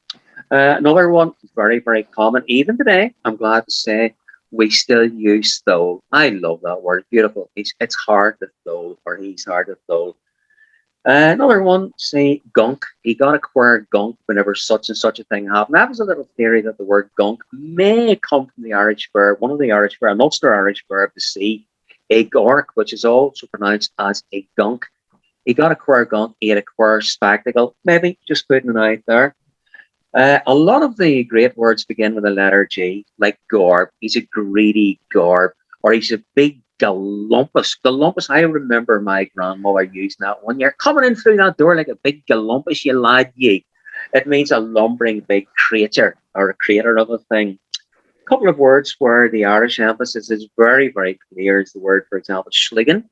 Another one, very, very common, even today, I'm glad to say, we still use thole. I love that word, beautiful. It's hard to thole, or he's hard to thole. Another one, say gunk. He got a queer gunk whenever such and such a thing happened. That was a little theory that the word gunk may come from the Irish verb, one of the Irish verb, an Ulster Irish verb to see, a gork, which is also pronounced as a gunk. He got a queer gunk, he had a queer spectacle. Maybe just putting it out there. A lot of the great words begin with the letter G, like garb. He's a greedy garb, or he's a big galumpus. Galumpus, I remember my grandmother using that one year. Coming in through that door like a big galumpus, you lad, ye. It means a lumbering big creature, or a creator of a thing. A couple of words where the Irish emphasis is very, very clear is the word, for example, schliggin.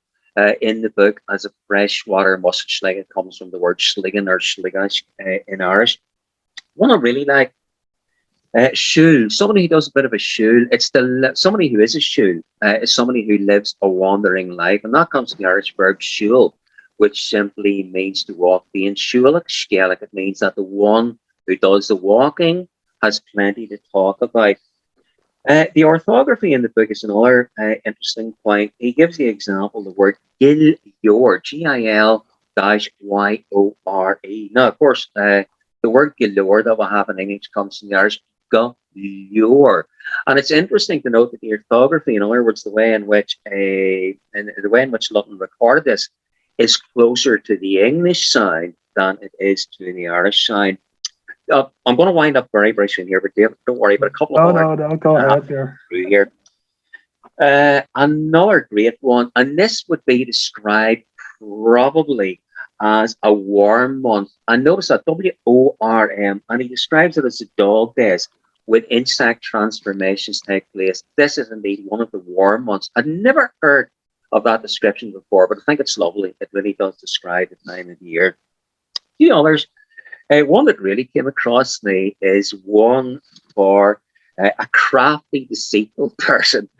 In the book, as a freshwater mussel, it comes from the word schliggin or schliggish in Irish. One I really like, shul. Somebody who does a bit of a shul. Somebody who is a shul is somebody who lives a wandering life, and that comes from the Irish verb shul, which simply means to walk. Being shulik skelik, it means that the one who does the walking has plenty to talk about. The orthography in the book is another interesting point. He gives the example, the word gil-yor, G-I-L-YORE. Now, of course, the word galore that we have in English comes from the Irish galore. And it's interesting to note that the orthography, in other words, the way in which Lutton recorded this, is closer to the English sound than it is to the Irish sound. I'm going to wind up very, very soon here, but Dave, don't worry, but a couple of No, go ahead here. Another great one, and this would be described probably as a warm month. And notice that WORM, and he describes it as a dog days with insect transformations take place. This is indeed one of the warm months. I'd never heard of that description before, but I think it's lovely. It really does describe the time of the year. A few others. One that really came across me is one for a crafty, deceitful person.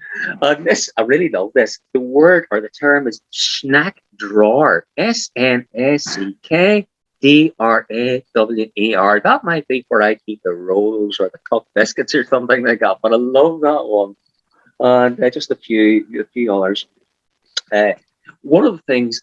And this, I really love this. The word or the term is snack drawer. SNACKDRAWER. That might be where I keep the rolls or the cooked biscuits or something like that. But I love that one. And just a few others. One of the things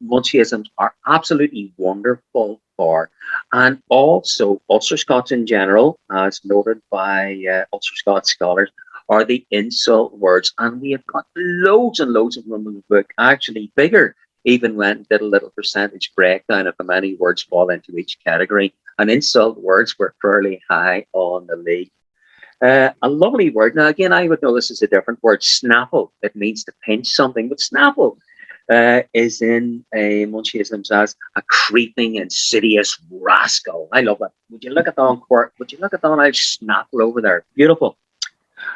Montiagisms are absolutely wonderful for, and also Ulster-Scots in general, as noted by Ulster-Scots scholars, are the insult words, and we have got loads and loads of them in the book, actually bigger, even when did a little percentage breakdown of how many words fall into each category, and insult words were fairly high on the league. A lovely word. Now, again, I would know this is a different word, snaffle. It means to pinch something, but snaffle is in Montiagisms as a creeping, insidious rascal. I love that. Would you look at that quirk? Would you look at that? I'll snaffle over there. Beautiful.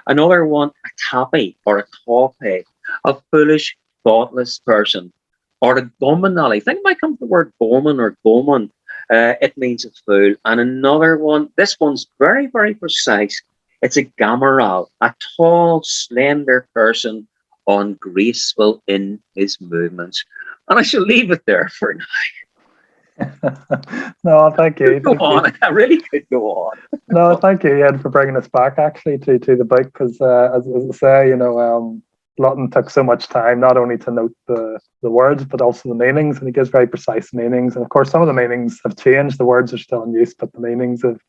Another one, a tappy or a toppy, a foolish, thoughtless person, or a gomanally. Think might come from the word goman or goman. It means a fool. And another one, this one's very, very precise. It's a gamaral, a tall, slender person, ungraceful in his movements. And I shall leave it there for now. No, thank you. Go on. I really could go on. No, thank you, Ian, for bringing us back actually to the book, because as I say, you know, Lutton took so much time not only to note the words but also the meanings, and he gives very precise meanings. And of course, some of the meanings have changed. The words are still in use, but the meanings have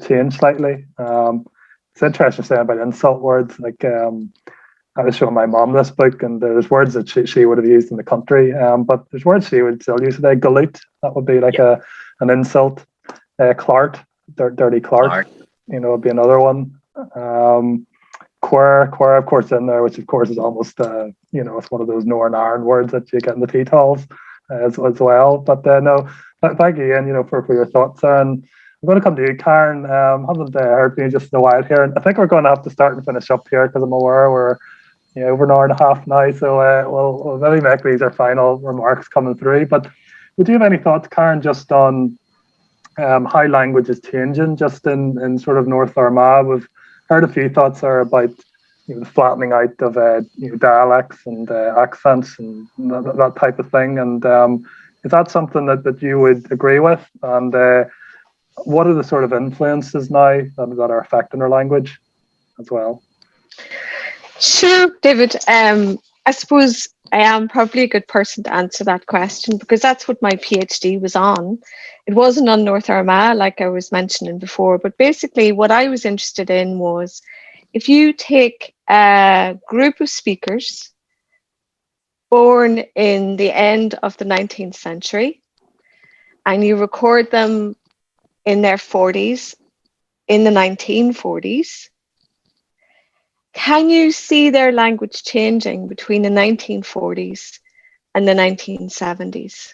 changed slightly. It's interesting saying about insult words. Like I was showing my mom this book, and there's words that she would have used in the country, but there's words she would still use today. Galoot, that would be like an insult. Clart, dirty Clart, you know, would be another one. Quer, of course, in there, which of course is almost, you know, it's one of those Northern Ireland words that you get in the tea towels as well. But no, thank you, Ian, you know, for your thoughts there. And I'm going to come to you, Karen. Haven't heard from you just in a while here, and I think we're going to have to start and finish up here because I'm aware we're over an hour and a half now. So we'll maybe make these our final remarks coming through. But would you have any thoughts, Karen, just on how language is changing just in sort of North Armagh? We've heard a few thoughts there about the flattening out of dialects and accents and that type of thing. And is that something that you would agree with? And what are the sort of influences now that are affecting our language as well? Sure, David. I suppose I am probably a good person to answer that question because that's what my PhD was on. It wasn't on North Armagh, like I was mentioning before, but basically what I was interested in was if you take a group of speakers born in the end of the 19th century and you record them in their 40s, in the 1940s, can you see their language changing between the 1940s and the 1970s?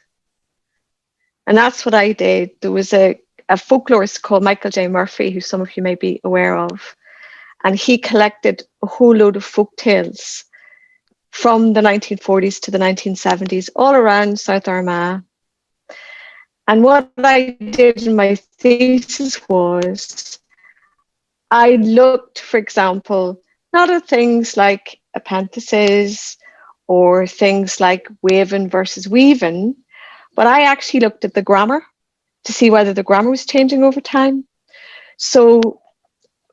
And that's what I did. There was a folklorist called Michael J. Murphy, who some of you may be aware of, and he collected a whole load of folk tales from the 1940s to the 1970s, all around South Armagh. And what I did in my thesis was I looked, for example, not at things like appendices or things like waving versus weaving, but I actually looked at the grammar to see whether the grammar was changing over time. So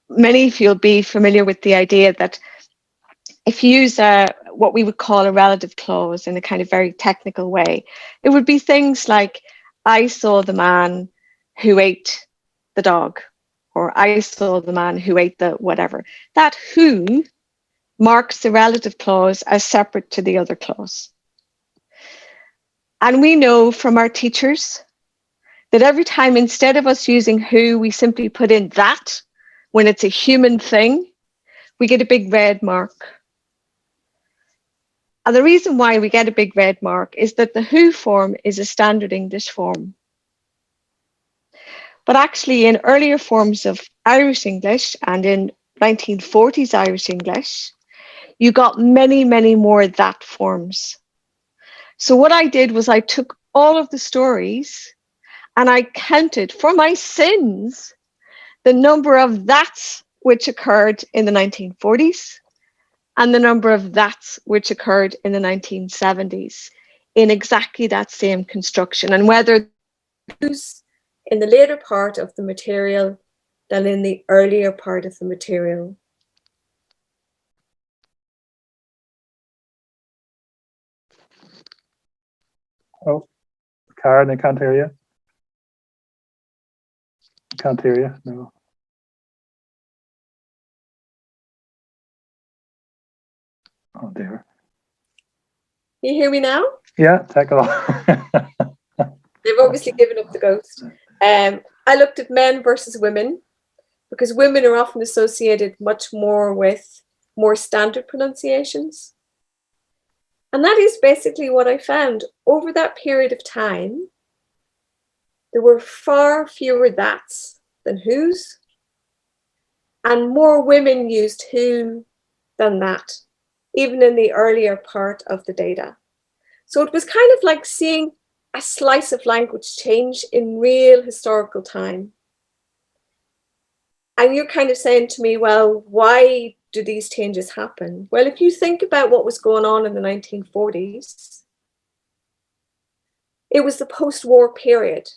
many of you will be familiar with the idea that if you use what we would call a relative clause in a kind of very technical way, it would be things like, I saw the man who ate the dog, or I saw the man who ate the whatever. That who marks the relative clause as separate to the other clause. And we know from our teachers that every time, instead of us using who, we simply put in that when it's a human thing, we get a big red mark. And the reason why we get a big red mark is that the who form is a standard English form. But actually in earlier forms of Irish English and in 1940s Irish English, you got many, many more that forms. So what I did was I took all of the stories and I counted for my sins the number of that's which occurred in the 1940s and the number of that's which occurred in the 1970s in exactly that same construction, and whether in the later part of the material than in the earlier part of the material. Oh, Karen, I can't hear you. Can't hear you, no. Oh dear. You hear me now? Yeah, take it off. They've obviously given up the ghost. I looked at men versus women, because women are often associated much more with more standard pronunciations. And that is basically what I found. Over that period of time, there were far fewer that's than who's, and more women used who than that, even in the earlier part of the data. So it was kind of like seeing a slice of language change in real historical time. And you're kind of saying to me, well, why do these changes happen? Well, if you think about what was going on in the 1940s, it was the post-war period.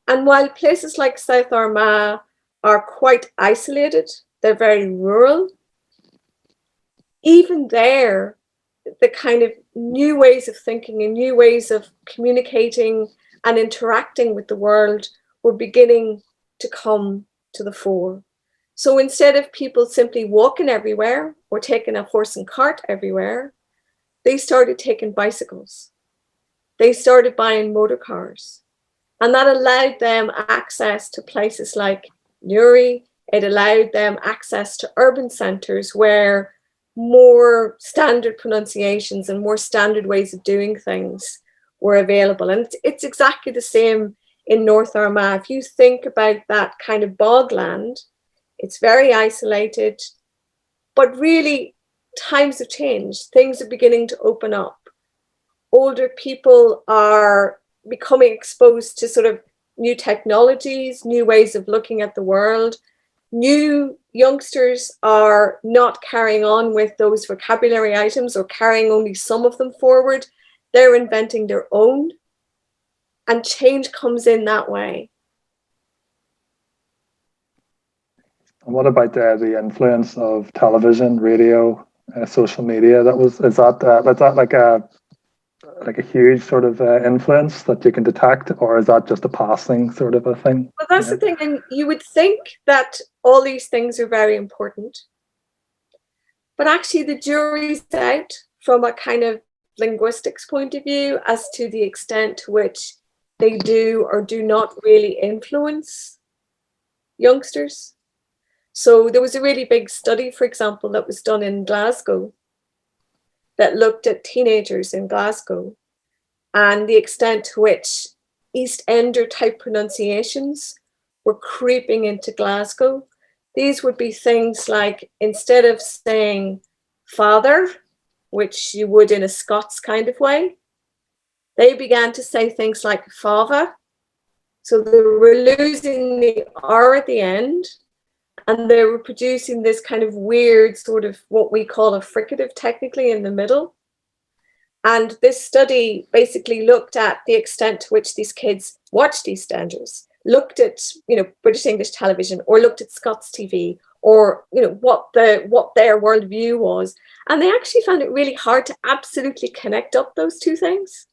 And while places like South Armagh are quite isolated, they're very rural, even there, the kind of new ways of thinking and new ways of communicating and interacting with the world were beginning to come to the fore. So instead of people simply walking everywhere or taking a horse and cart everywhere, they started taking bicycles. They started buying motor cars. And that allowed them access to places like Newry. It allowed them access to urban centres where more standard pronunciations and more standard ways of doing things were available. And it's exactly the same in North Armagh. If you think about that kind of bogland, it's very isolated, but really times have changed. Things are beginning to open up. Older people are becoming exposed to sort of new technologies, new ways of looking at the world. New youngsters are not carrying on with those vocabulary items or carrying only some of them forward. They're inventing their own, and change comes in that way. And what about the influence of television, radio, social media? Is that like a huge sort of influence that you can detect, or is that just a passing sort of a thing? Well, that's the thing, and you would think that all these things are very important, but actually the jury's out from a kind of linguistics point of view as to the extent to which they do or do not really influence youngsters. So there was a really big study, for example, that was done in Glasgow that looked at teenagers in Glasgow and the extent to which East Ender type pronunciations were creeping into Glasgow. These would be things like, instead of saying father, which you would in a Scots kind of way, they began to say things like fava. So they were losing the R at the end, and they were producing this kind of weird sort of what we call a fricative technically in the middle. And this study basically looked at the extent to which these kids watched EastEnders, looked at, British English television, or looked at Scots TV, or, what their worldview was. And they actually found it really hard to absolutely connect up those two things.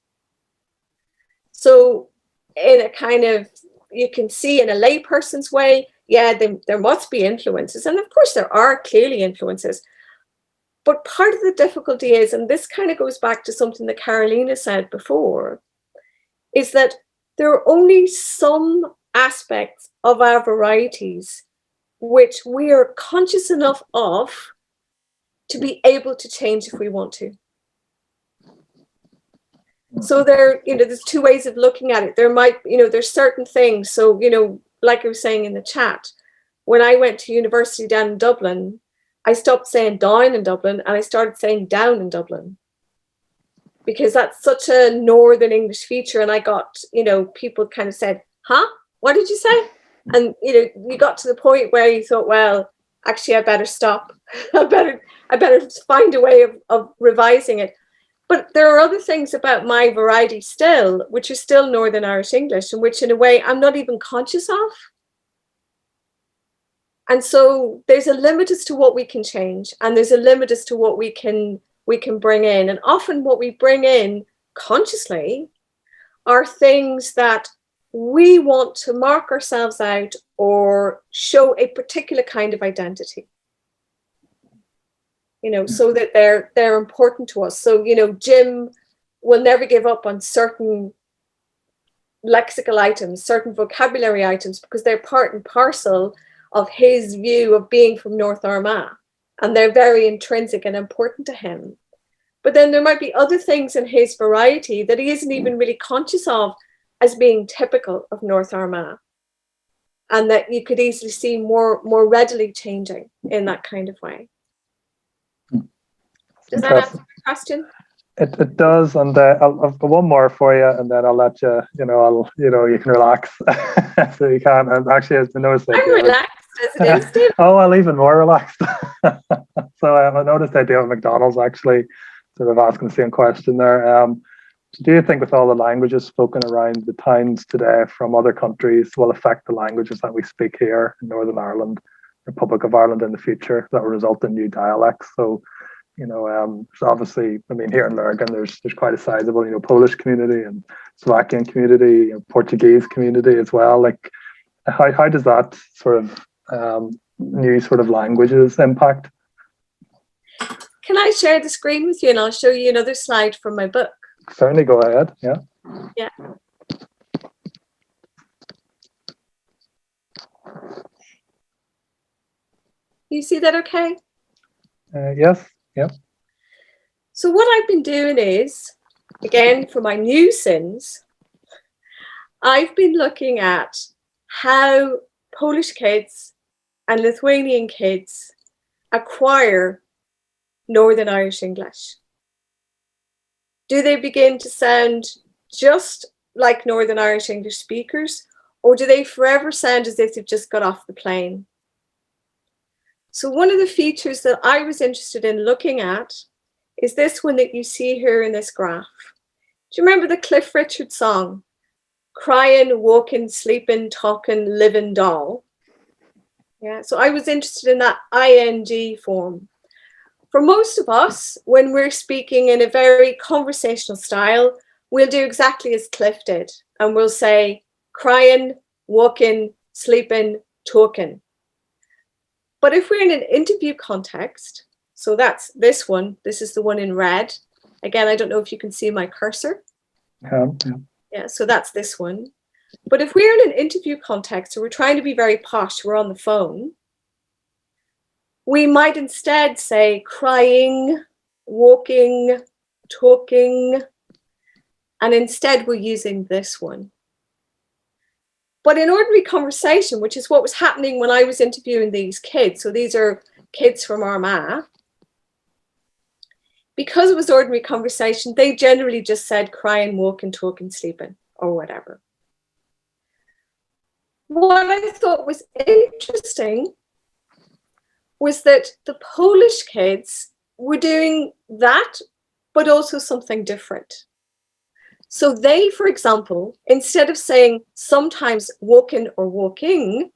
So in a kind of, you can see in a layperson's way, yeah, there must be influences. And of course there are clearly influences. But part of the difficulty is, and this kind of goes back to something that Carolina said before, is that there are only some aspects of our varieties which we are conscious enough of to be able to change if we want to. So there's two ways of looking at it. There might, there's certain things. So, like I was saying in the chat, when I went to university down in Dublin, I stopped saying down in Dublin and I started saying down in Dublin, because that's such a Northern English feature. And I got, people kind of said, huh, what did you say? And, you got to the point where you thought, well, actually, I better stop. I better find a way of revising it. But there are other things about my variety still, which are still Northern Irish English, and which in a way I'm not even conscious of. And so there's a limit as to what we can change, and there's a limit as to what we can bring in. And often what we bring in consciously are things that we want to mark ourselves out or show a particular kind of identity. You know, so that they're important to us. So, you know, Jim will never give up on certain lexical items, certain vocabulary items, because they're part and parcel of his view of being from North Armagh, and they're very intrinsic and important to him. But then there might be other things in his variety that he isn't even really conscious of as being typical of North Armagh, and that you could easily see more readily changing in that kind of way. Does that answer the question? It does, and I've got one more for you, and then I'll let you. You can relax, so you can. And actually, I noticed that. I'm relaxed as it is, Steve. Oh, well, even more relaxed. So I noticed that deal with McDonald's actually, sort of asking the same question there. Do you think with all the languages spoken around the towns today from other countries will affect the languages that we speak here in Northern Ireland, Republic of Ireland in the future, that will result in new dialects? So, so obviously, I mean, here in Bergen, there's quite a sizable, Polish community and Slovakian community, Portuguese community as well. Like, how does that sort of new sort of languages impact? Can I share the screen with you, and I'll show you another slide from my book? Certainly, go ahead. Yeah. Yeah. You see that okay? Yes. Yeah. So what I've been doing is, again, for my new sins, I've been looking at how Polish kids and Lithuanian kids acquire Northern Irish English. Do they begin to sound just like Northern Irish English speakers, or do they forever sound as if they've just got off the plane? So one of the features that I was interested in looking at is this one that you see here in this graph. Do you remember the Cliff Richard song? Crying, walking, sleeping, talking, living doll. Yeah, so I was interested in that ing form. For most of us, when we're speaking in a very conversational style, we'll do exactly as Cliff did, and we'll say crying, walking, sleeping, talking. But if we're in an interview context, so that's this one, this is the one in red. Again, I don't know if you can see my cursor. Yeah, so that's this one. But if we're in an interview context, so we're trying to be very posh, we're on the phone, we might instead say crying, walking, talking, and instead we're using this one. But in ordinary conversation, which is what was happening when I was interviewing these kids, so these are kids from Armagh, because it was ordinary conversation, they generally just said crying, walking, talking, sleeping, or whatever. What I thought was interesting was that the Polish kids were doing that, but also something different. So they, for example, instead of saying sometimes walking or walking,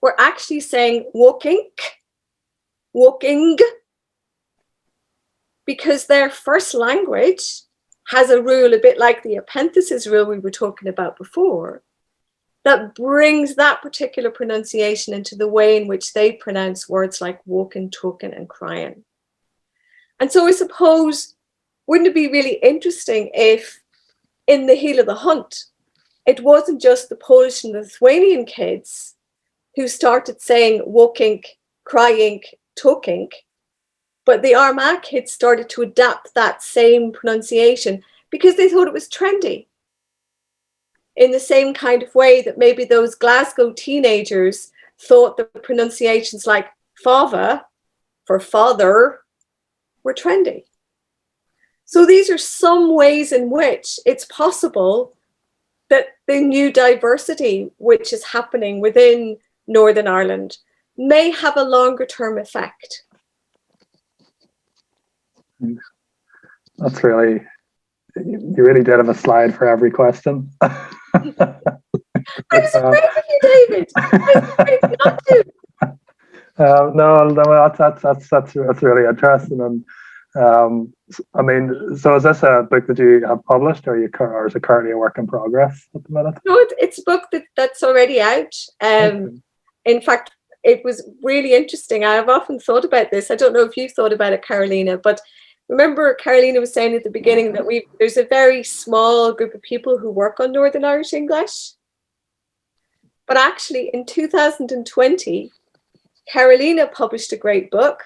were actually saying walking, walking, because their first language has a rule, a bit like the epenthesis rule we were talking about before, that brings that particular pronunciation into the way in which they pronounce words like walking, talking, and crying. And so I suppose, wouldn't it be really interesting if in the heel of the hunt, it wasn't just the Polish and Lithuanian kids who started saying walking, crying, talking, but the Armagh kids started to adapt that same pronunciation because they thought it was trendy. In the same kind of way that maybe those Glasgow teenagers thought the pronunciations like father for father were trendy. So these are some ways in which it's possible that the new diversity which is happening within Northern Ireland may have a longer term effect. That's really, you really did have a slide for every question. I was afraid of you, David. I was afraid not to. No, that's really interesting, I mean, so is this a book that you have published, or is it currently a work in progress at the minute? No, it's a book that's already out. Okay. In fact, it was really interesting. I've often thought about this. I don't know if you've thought about it, Carolina, but remember Carolina was saying at the beginning that there's a very small group of people who work on Northern Irish English. But actually in 2020, Carolina published a great book.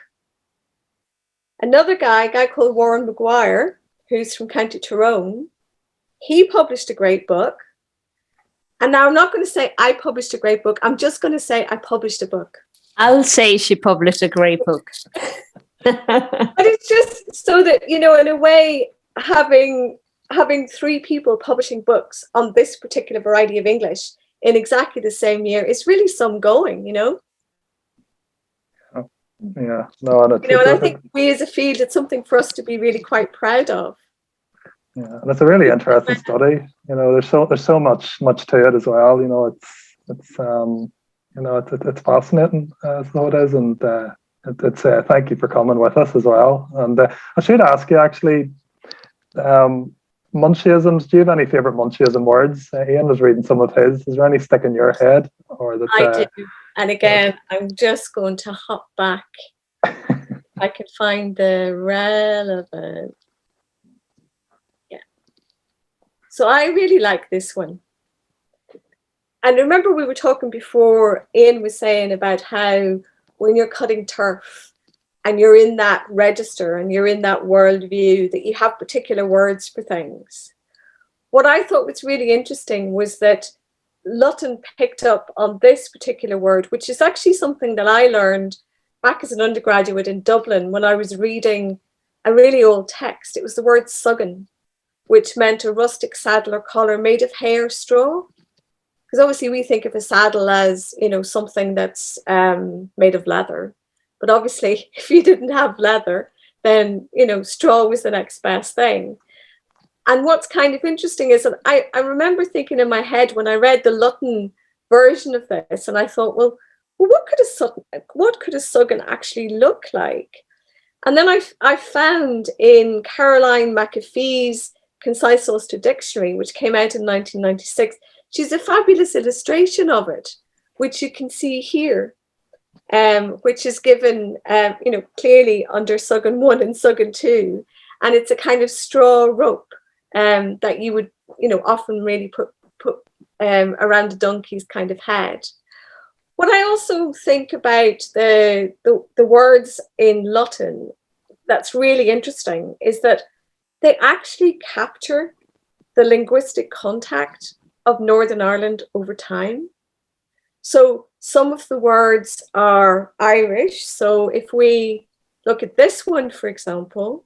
Another guy, a guy called Warren Maguire, who's from County Tyrone, he published a great book. And now I'm not going to say I published a great book. I'm just going to say I published a book. I'll say she published a great book. But it's just so that, you know, in a way, having 3 people publishing books on this particular variety of English in exactly the same year is really some going, you know. Yeah, no, and You know, and I think we as a field, it's something for us to be really quite proud of. yeah, and it's a really interesting study. You know, there's so much to it as well. You know, it's you know, it's fascinating so it is, and it's thank you for coming with us as well. And I should ask you actually, Montiaghisms. Do you have any favorite Montiaghism words? Ian was reading some of his. Is there any stick in your head, or that? I do. And again, I'm just going to hop back. I can find the relevant. Yeah. So I really like this one. And remember we were talking before, Ian was saying about how when you're cutting turf and you're in that register and you're in that worldview that you have particular words for things. What I thought was really interesting was that Lutton picked up on this particular word, which is actually something that I learned back as an undergraduate in Dublin when I was reading a really old text. It was the word suggan, which meant a rustic saddle or collar made of hay or straw. Because obviously we think of a saddle as, you know, something that's made of leather. But obviously if you didn't have leather, then, you know, straw was the next best thing. And what's kind of interesting is that I remember thinking in my head when I read the Lutton version of this, and I thought, well, what could a suggan actually look like? And then I found in Caroline McAfee's Concise Ulster Dictionary, which came out in 1996, she's a fabulous illustration of it, which you can see here, which is given, you know, clearly under Suggan 1 and Suggan 2, and it's a kind of straw rope. That you would, you know, often really put around a donkey's kind of head. What I also think about the words in Lutton that's really interesting is that they actually capture the linguistic contact of Northern Ireland over time. So some of the words are Irish. So if we look at this one, for example,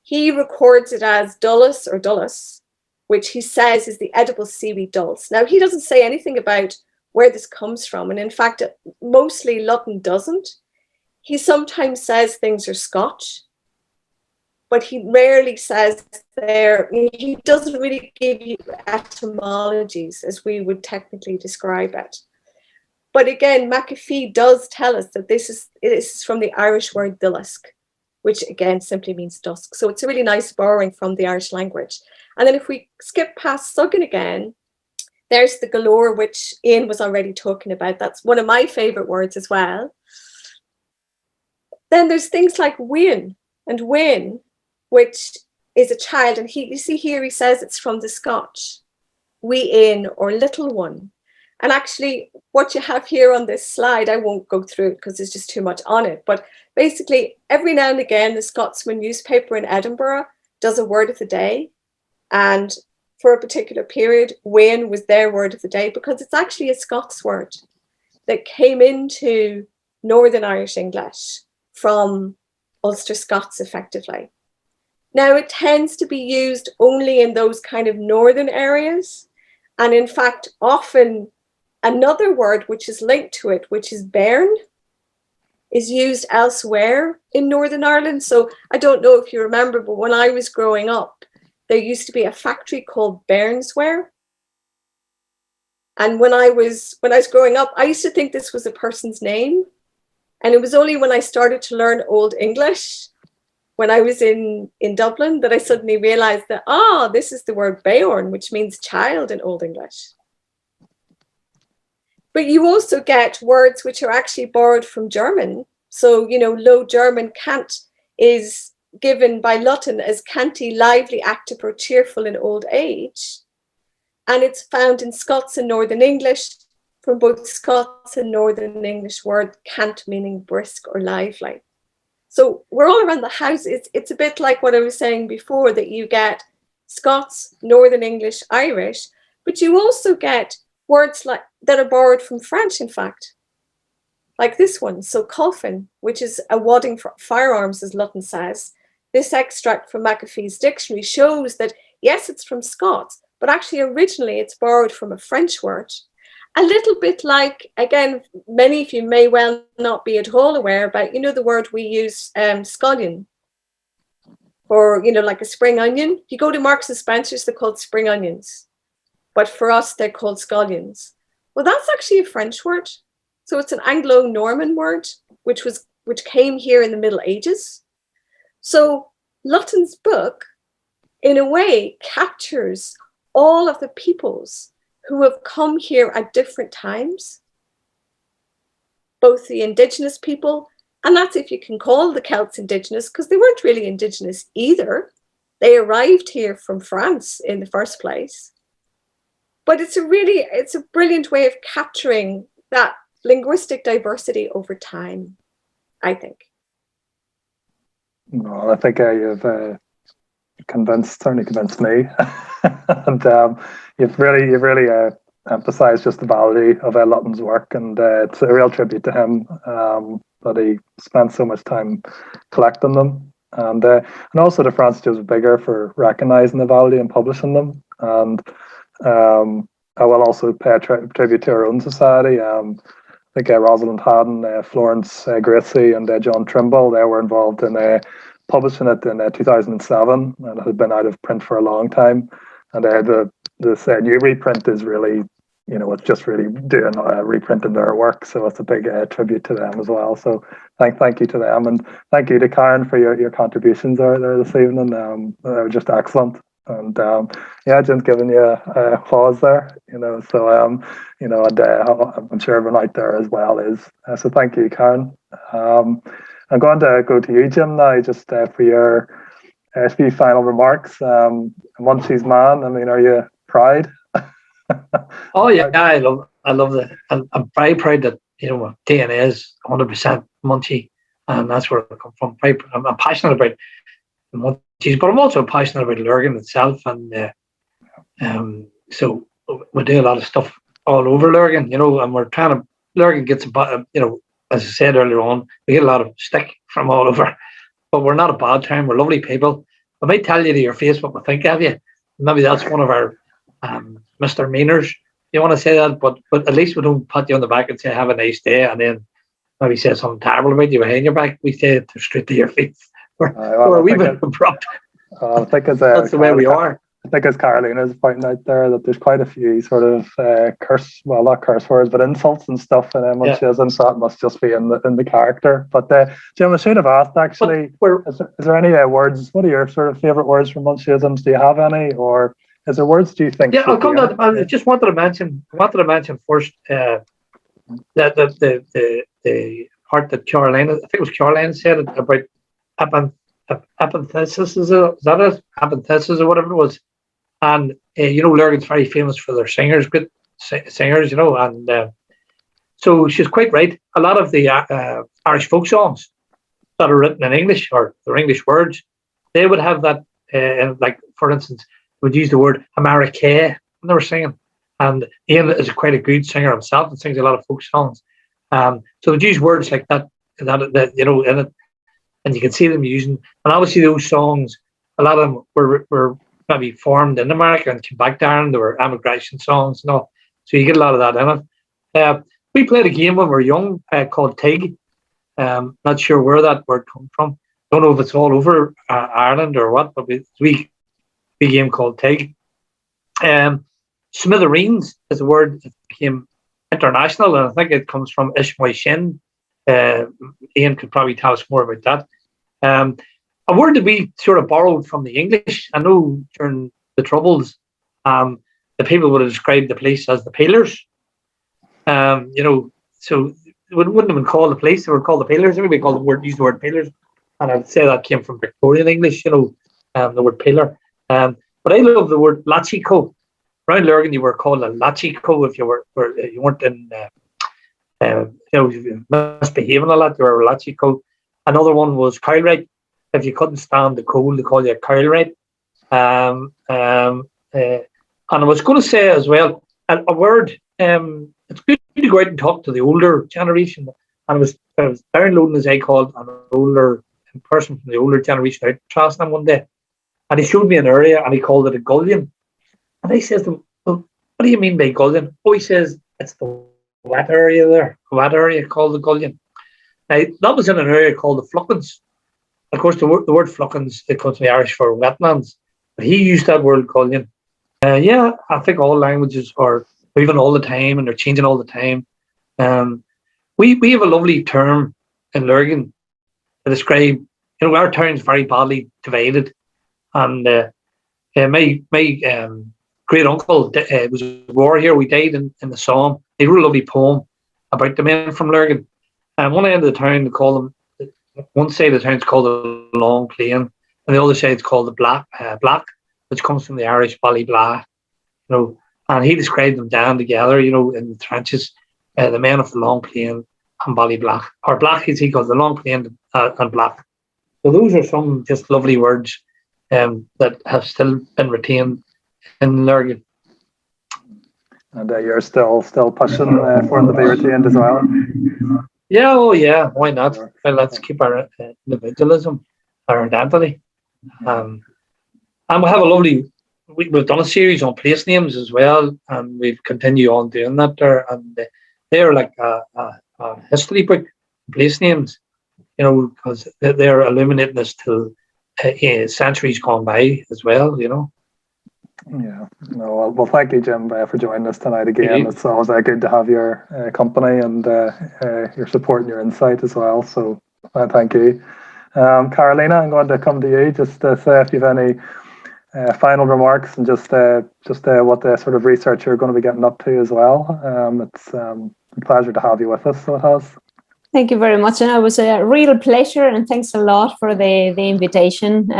he records it as dullis or dullis, which he says is the edible seaweed dulse. Now, he doesn't say anything about where this comes from. And in fact, mostly Lutton doesn't. He sometimes says things are Scotch, but he rarely says he doesn't really give you etymologies as we would technically describe it. But again, McAfee does tell us that this is from the Irish word dillisk, which again simply means dusk. So it's a really nice borrowing from the Irish language. And then if we skip past Suggan again, there's the galore, which Ian was already talking about. That's one of my favorite words as well. Then there's things like win and win, which is a child. And you see here, he says it's from the Scotch, wee in or little one. And actually what you have here on this slide, I won't go through it because there's just too much on it. But basically every now and again, the Scotsman newspaper in Edinburgh does a word of the day. And for a particular period, Wayne was their word of the day because it's actually a Scots word that came into Northern Irish English from Ulster-Scots effectively. Now it tends to be used only in those kind of northern areas. And in fact, often another word which is linked to it, which is bairn, is used elsewhere in Northern Ireland. So I don't know if you remember, but when I was growing up, there used to be a factory called Bairnsware. And when I was growing up, I used to think this was a person's name. And it was only when I started to learn Old English when I was in Dublin that I suddenly realized that, this is the word Beorn, which means child in Old English. But you also get words which are actually borrowed from German. So, Low German cant is given by Lutton as canty, lively, active, or cheerful in old age. And it's found in Scots and Northern English, from both Scots and Northern English word cant, meaning brisk or lively. So we're all around the house. It's a bit like what I was saying before, that you get Scots, Northern English, Irish, but you also get words like that are borrowed from French, in fact, like this one. So coffin, which is a wadding for firearms, as Lutton says. This extract from McAfee's dictionary shows that, yes, it's from Scots, but actually originally it's borrowed from a French word. A little bit like, again, many of you may well not be at all aware about, the word we use, scallion, or, like a spring onion. If you go to Marks and Spencer's, they're called spring onions. But for us, they're called scallions. Well, that's actually a French word. So it's an Anglo-Norman word, which came here in the Middle Ages. So Lutton's book, in a way, captures all of the peoples who have come here at different times, both the indigenous people, and that's if you can call the Celts indigenous, because they weren't really indigenous either. They arrived here from France in the first place. But it's a brilliant way of capturing that linguistic diversity over time, I think. Well, I think you've certainly convinced me, and you've really emphasised just the value of Lutton's work, and it's a real tribute to him that he spent so much time collecting them, and also to Francis Joseph Bigger for recognising the value and publishing them, and I will also pay a tribute to our own society. I think Rosalind Haddon, Florence Gracie, and John Trimble, they were involved in publishing it in 2007, and it had been out of print for a long time. And this new reprint is really, it's just really doing reprinting their work. So it's a big tribute to them as well. So thank you to them, and thank you to Karen for your contributions there this evening. They were just excellent. And just giving you a applause there, so and I'm sure everyone out there as well is. So thank you, Karen. I'm going to go to you, Jim, now, just for your few final remarks. Munchie's man, are you proud? Oh yeah, I love that. I'm very proud that my DNA is 100% Munchie, and that's where I come from. I'm passionate about the Munchies, but I'm also passionate about Lurgan itself, and so we do a lot of stuff all over Lurgan, and we're trying to. Lurgan gets as I said earlier on, we get a lot of stick from all over, but we're not a bad time. We're lovely people. I might tell you to your face what we think of you. Maybe that's one of our misdemeanors. You want to say that, but at least we don't pat you on the back and say have a nice day, and then maybe say something terrible about you behind your back. We say it straight to your face. We're a wee bit abrupt. I think that's the way we are. I think as Carolina is pointing out there, that there's quite a few sort of not curse words, but insults and stuff in Montiaghs, so that must just be in the character. But Jim, I should have asked actually, is there any words? What are your sort of favourite words from Montiaghs? Do you have any, or is there words do you think? Yeah, I'll come to. I just wanted to mention first the part that Carolina, I think it was Carolina, said it about apanthesis. Is that it? Apanthesis or whatever it was. And Lurgan's very famous for their singers, good singers, and so she's quite right. A lot of the Irish folk songs that are written in English, or they're English words, they would have that. Like for instance, would use the word America when they were singing. And Ian is quite a good singer himself and sings a lot of folk songs. So they'd use words like that in it, and you can see them using. And obviously those songs, a lot of them were maybe formed in America and came back down. There were emigration songs and all. So you get a lot of that in it. We played a game when we were young called Tig. Not sure where that word comes from. Don't know if it's all over Ireland or what, but it's a wee game called Tig. Smithereens is a word that became international, and I think it comes from Ishmael Shin. Ian could probably tell us more about that. a word that we sort of borrowed from the English. I know during the Troubles, the people would have described the police as the peelers. So it wouldn't have been called the police; they were called the peelers. Everybody used the word peelers, and I'd say that came from Victorian English. The word peeler. But I love the word lachico. Around Lurgan, you were called a lachico if you weren't in misbehaving a lot. You were a lachico. Another one was coilright. If you couldn't stand the cold, they called you a coilright. And I was going to say as well a word. It's good to go out and talk to the older generation. And I was downloading, as I called, an older person from the older generation out Trasnam one day, and he showed me an area and he called it a gullion. And I says to him, "Well, what do you mean by gullion?" Oh, he says, "It's the wet area there, a wet area called the gullion." Now, that was in an area called the Fluckins. Of course, the word Fluckins, it comes from the Irish for wetlands, but he used that word gullion. Yeah, I think all languages are moving all the time and they're changing all the time. We have a lovely term in Lurgan to describe, our town's very badly divided. And my great uncle was a war here. We died in the Somme. He wrote a lovely poem about the men from Lurgan. And one end of the town, they call them, one side of the town is called the Long Plain, and the other side is called the Black, which comes from the Irish Ballyblah. And he described them down together, in the trenches, the men of the Long Plain and Ballyblack, or Black as he calls the Long Plain and Black. So those are some just lovely words that have still been retained in Lurgan. And you're still pushing for them to be retained as well? Yeah, oh yeah, why not? Well, let's keep our individualism, our identity. And we have a lovely, we've done a series on place names as well, and we've continued on doing that there. And they're like a history book, place names, because they're illuminating us till centuries gone by as well, Yeah. No, well, thank you, Jim, for joining us tonight again. It's always good to have your company and your support and your insight as well. So thank you. Carolina, I'm going to come to you just to say if you have any final remarks and just what the sort of research you're going to be getting up to as well. It's a pleasure to have you with us, so it has. Thank you very much, and it was a real pleasure. And thanks a lot for the invitation.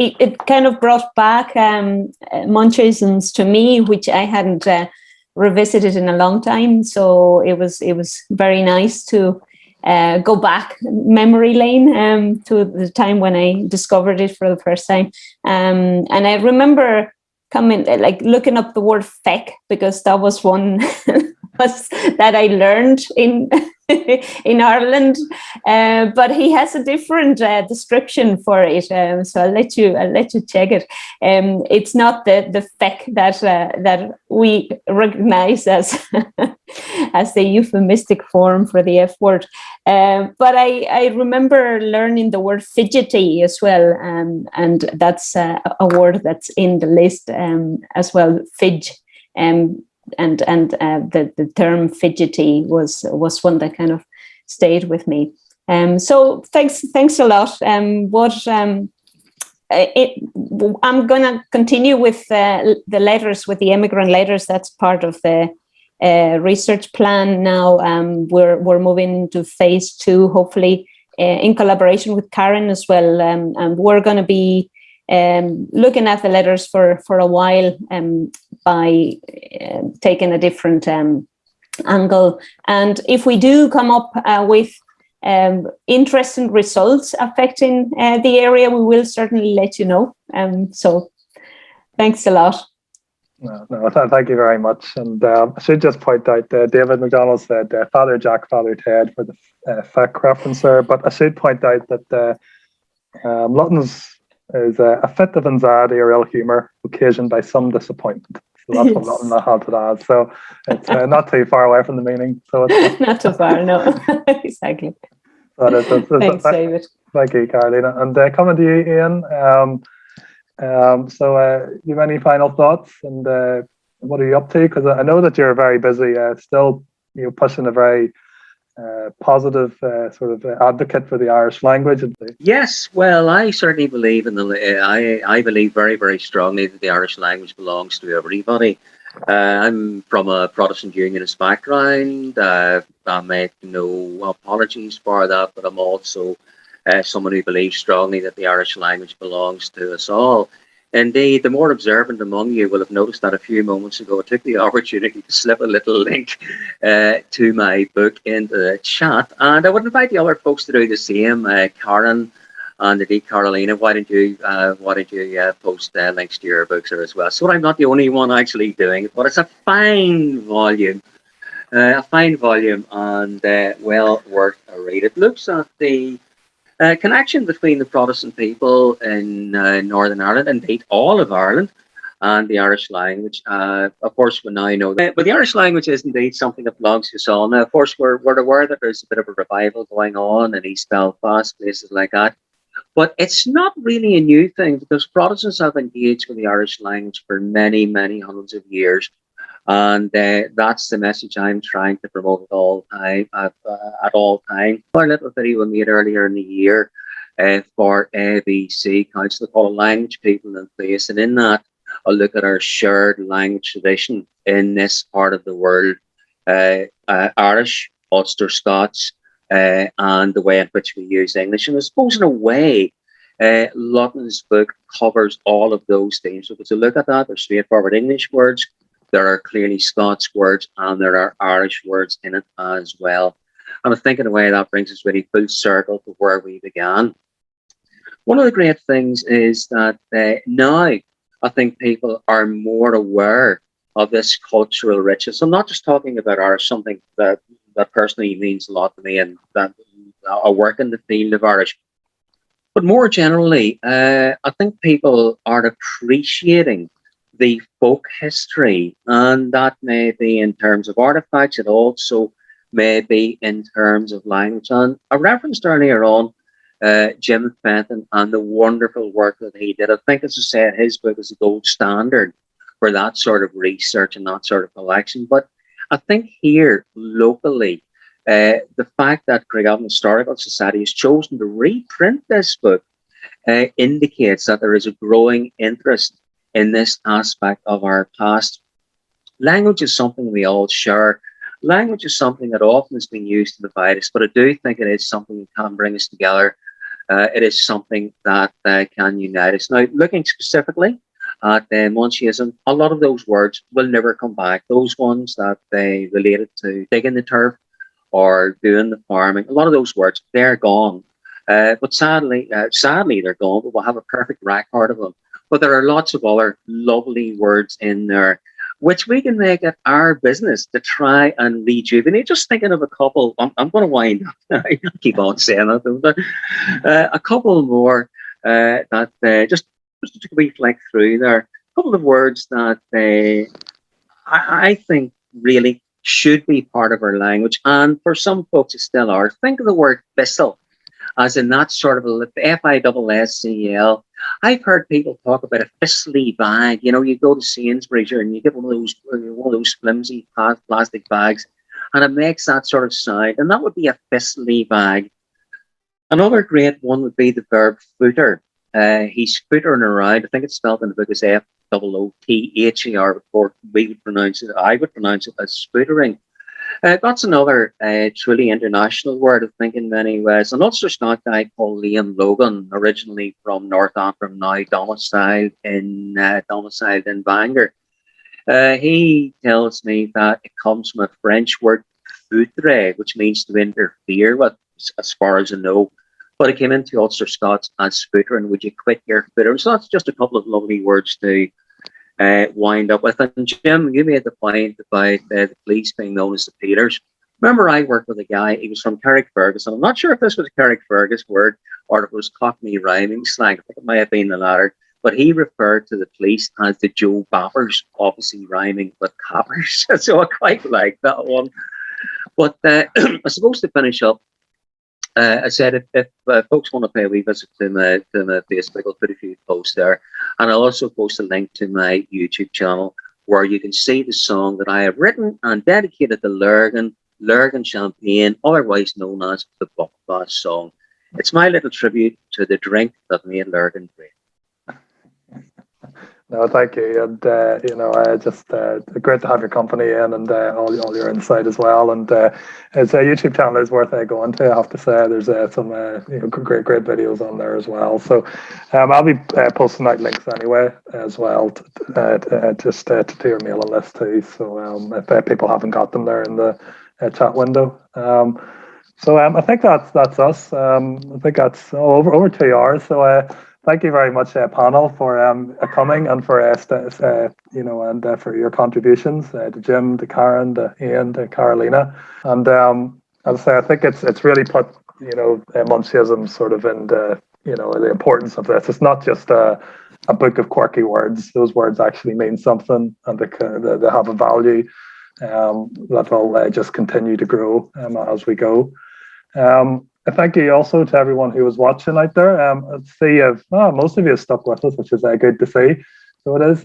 It kind of brought back Montiaghisms to me, which I hadn't revisited in a long time. So it was very nice to go back memory lane to the time when I discovered it for the first time. And I remember looking up the word feck, because that was one that I learned in Ireland, but he has a different description for it. So I'll let you check it. It's not the feck that we recognize as as the euphemistic form for the F word. But I remember learning the word fidgety as well, and that's a word that's in the list as well. Fidge. And the term fidgety was one that kind of stayed with me. So thanks a lot. I'm gonna continue with the letters, with the immigrant letters. That's part of the research plan now. We're moving into phase 2, hopefully in collaboration with Karen as well. And we're going to be looking at the letters for a while by taking a different angle. And if we do come up with interesting results affecting the area, we will certainly let you know. So thanks a lot. No, thank you very much. And I should just point out David McDonald said Father Jack, Father Ted for the FEC reference there. But I should point out that Lutton's is a fit of anxiety or ill humour occasioned by some disappointment. So that's what Lutton had to add. So it's not too far away from the meaning. So it's not too far, no. Exactly. Thanks, David. Thank you, Carolina. And coming to you, Ian. So you have any final thoughts, and what are you up to? Because I know that you're very busy, still pushing a very positive sort of advocate for the Irish language. Yes, well, I certainly believe in I believe very, very strongly that the Irish language belongs to everybody. I'm from a Protestant Unionist background. I make no apologies for that, but I'm also someone who believes strongly that the Irish language belongs to us all. Indeed, the more observant among you will have noticed that a few moments ago I took the opportunity to slip a little link to my book into the chat, and I would invite the other folks to do the same. Karen and indeed Carolina, why don't you post links to your books there as well? So I'm not the only one actually doing it, but it's a fine volume, and well worth a read. It looks at the connection between the Protestant people in Northern Ireland, indeed all of Ireland, and the Irish language. Of course, we now know that, but the Irish language is indeed something that belongs to us all. Now, of course, we're aware that there's a bit of a revival going on in East Belfast, places like that. But it's not really a new thing, because Protestants have engaged with the Irish language for many, many hundreds of years. And that's the message I'm trying to promote at all time. At all time. A little video we made earlier in the year for ABC Council called Language People in Place, and in that a look at our shared language tradition in this part of the world, Irish, Ulster-Scots, and the way in which we use English. And I suppose in a way, Lutton's book covers all of those themes. So if you look at that, there's straightforward English words, there are clearly Scots words, and there are Irish words in it as well. And I think in a way that brings us really full circle to where we began. One of the great things is that now I think people are more aware of this cultural richness. I'm not just talking about Irish, something that personally means a lot to me, and that I work in the field of Irish. But more generally, I think people are appreciating the folk history, and that may be in terms of artifacts, it also may be in terms of language. And I referenced earlier on Jim Fenton and the wonderful work that he did. I think, as I said, his book is a gold standard for that sort of research and that sort of collection. But I think here, locally, the fact that Craigavon Historical Society has chosen to reprint this book indicates that there is a growing interest in this aspect of our past. Language is something we all share. Language is something that often has been used to divide us, but I do think it is something that can bring us together. It is something that can unite us. Now, looking specifically at Montiaghism, a lot of those words will never come back. Those ones that they related to digging the turf or doing the farming, a lot of those words, they're gone. But sadly, they're gone, but we'll have a perfect record of them. But there are lots of other lovely words in there, which we can make it our business to try and rejuvenate. Just thinking of a couple, I'm going to wind up. I keep on saying that, a couple more that just to wee flick through there. A couple of words that I think really should be part of our language, and for some folks it still are. Think of the word thistle, as in that sort of a F-I-S-S-E-L. I've heard people talk about a fistly bag. You know, you go to Sainsbury's and you get one of those flimsy plastic bags, and it makes that sort of sound, and that would be a fistly bag. Another great one would be the verb footer. He's footering around. I think it's spelled in the book as F-O-O-T-H-E-R. We would pronounce it. I would pronounce it as footering. That's another truly international word, I think, in many ways. An Ulster-Scot guy called William Logan, originally from North Armagh, now domiciled in Bangor. He tells me that it comes from a French word, foutre, which means to interfere with, as far as I know. But it came into Ulster-Scots as footer, and would you quit your footer? So that's just a couple of lovely words to wind up with. And Jim, you made the point about the police being known as the Peters. Remember, I worked with a guy, he was from Carrickfergus, and I'm not sure if this was a Carrickfergus word or if it was Cockney rhyming slang. I think it might have been the latter. But he referred to the police as the Joe Bappers, obviously rhyming with coppers. So I quite like that one. But I suppose to finish up, I said if folks want to pay a wee visit to my Facebook, I'll put a few posts there. And I'll also post a link to my YouTube channel where you can see the song that I have written and dedicated to Logan Lurgan champagne, otherwise known as the Buckfast song. It's my little tribute to the drink that made Lurgan great. No, thank you, and just great to have your company in, and all your insight as well. And it's a YouTube channel is worth going to. I have to say, there's some great videos on there as well. So I'll be posting out links anyway as well, just to your mailing list too. So if people haven't got them there in the chat window. So I think that's us. I think that's over 2 hours. So. Thank you very much, panel, for coming and for for your contributions to Jim, to Karen, to Ian, to Carolina. And as I say, I think it's really put Montiaghisms sort of in the importance of this. It's not just a book of quirky words. Those words actually mean something, and they have a value that will just continue to grow as we go. Thank you also to everyone who was watching out there. Let's see if most of you have stuck with us, which is good to see. So it is.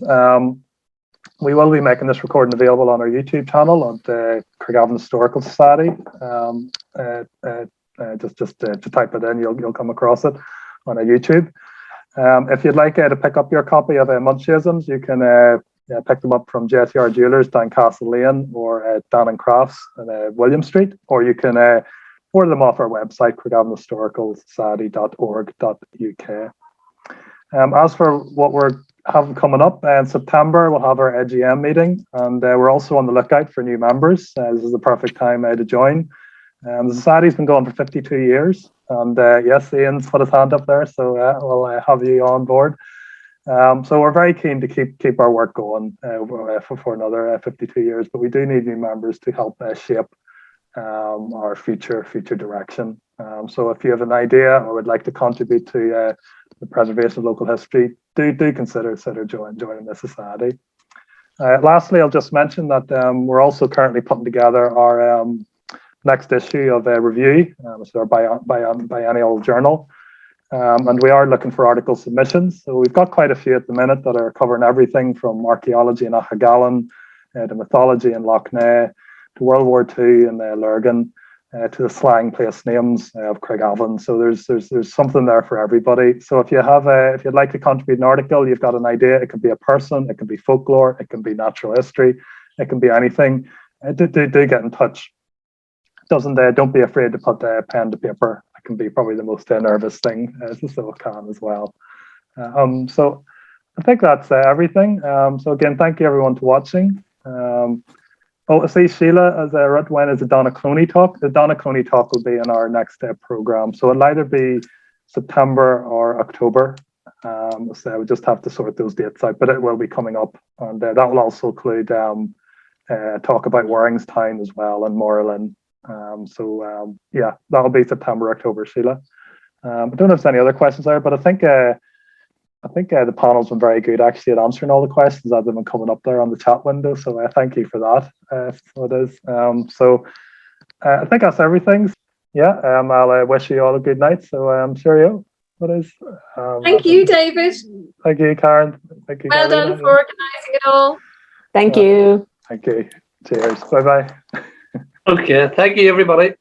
We will be making this recording available on our YouTube channel on the Craigavon Historical Society. Just to type it in, you'll come across it on our YouTube. If you'd like to pick up your copy of Montiaghisms, you can pick them up from JTR Jewelers, Castle Lane, or Dan and Crafts on William Street, or you can order them off our website, craigavonhistoricalsociety.org.uk. As for what we're having coming up in September, we'll have our AGM meeting, and we're also on the lookout for new members. This is the perfect time to join. The Society's been going for 52 years, and yes, Ian's put his hand up there, so we'll have you on board. So we're very keen to keep our work going for another 52 years, but we do need new members to help shape our future direction. So if you have an idea or would like to contribute to the preservation of local history, do consider joining the society. Lastly, I'll just mention that we're also currently putting together our next issue of a review, which is our biennial journal, and we are looking for article submissions. So we've got quite a few at the minute that are covering everything from archaeology in Mcgill, to mythology in Lough Neagh, to World War II and Lurgan, to the slang place names of Craigavon. So there's something there for everybody. So if you'd like to contribute an article, you've got an idea, it could be a person, it can be folklore, it can be natural history, it can be anything. Do get in touch. Don't be afraid to put pen to paper. It can be probably the most nervous thing, so it can as well. So I think that's everything. So again, thank you everyone for watching. I see Sheila as when is the Donna Cloney talk? The Donna Cloney talk will be in our next program. So it'll either be September or October. So we just have to sort those dates out, but it will be coming up, and that will also include talk about Waringstown as well and Moreland. Yeah, that'll be September, October, Sheila. I don't know if there's any other questions there, but I think the panel's been very good actually at answering all the questions that have been coming up there on the chat window. So thank you for that. So it is. I think that's everything. Yeah. I'll wish you all a good night. So cheerio. What is? Thank you, David. Thank you, Karen. Thank you. Well done for organising it all. Thank you. Thank you. Cheers. Bye bye. Okay. Thank you, everybody.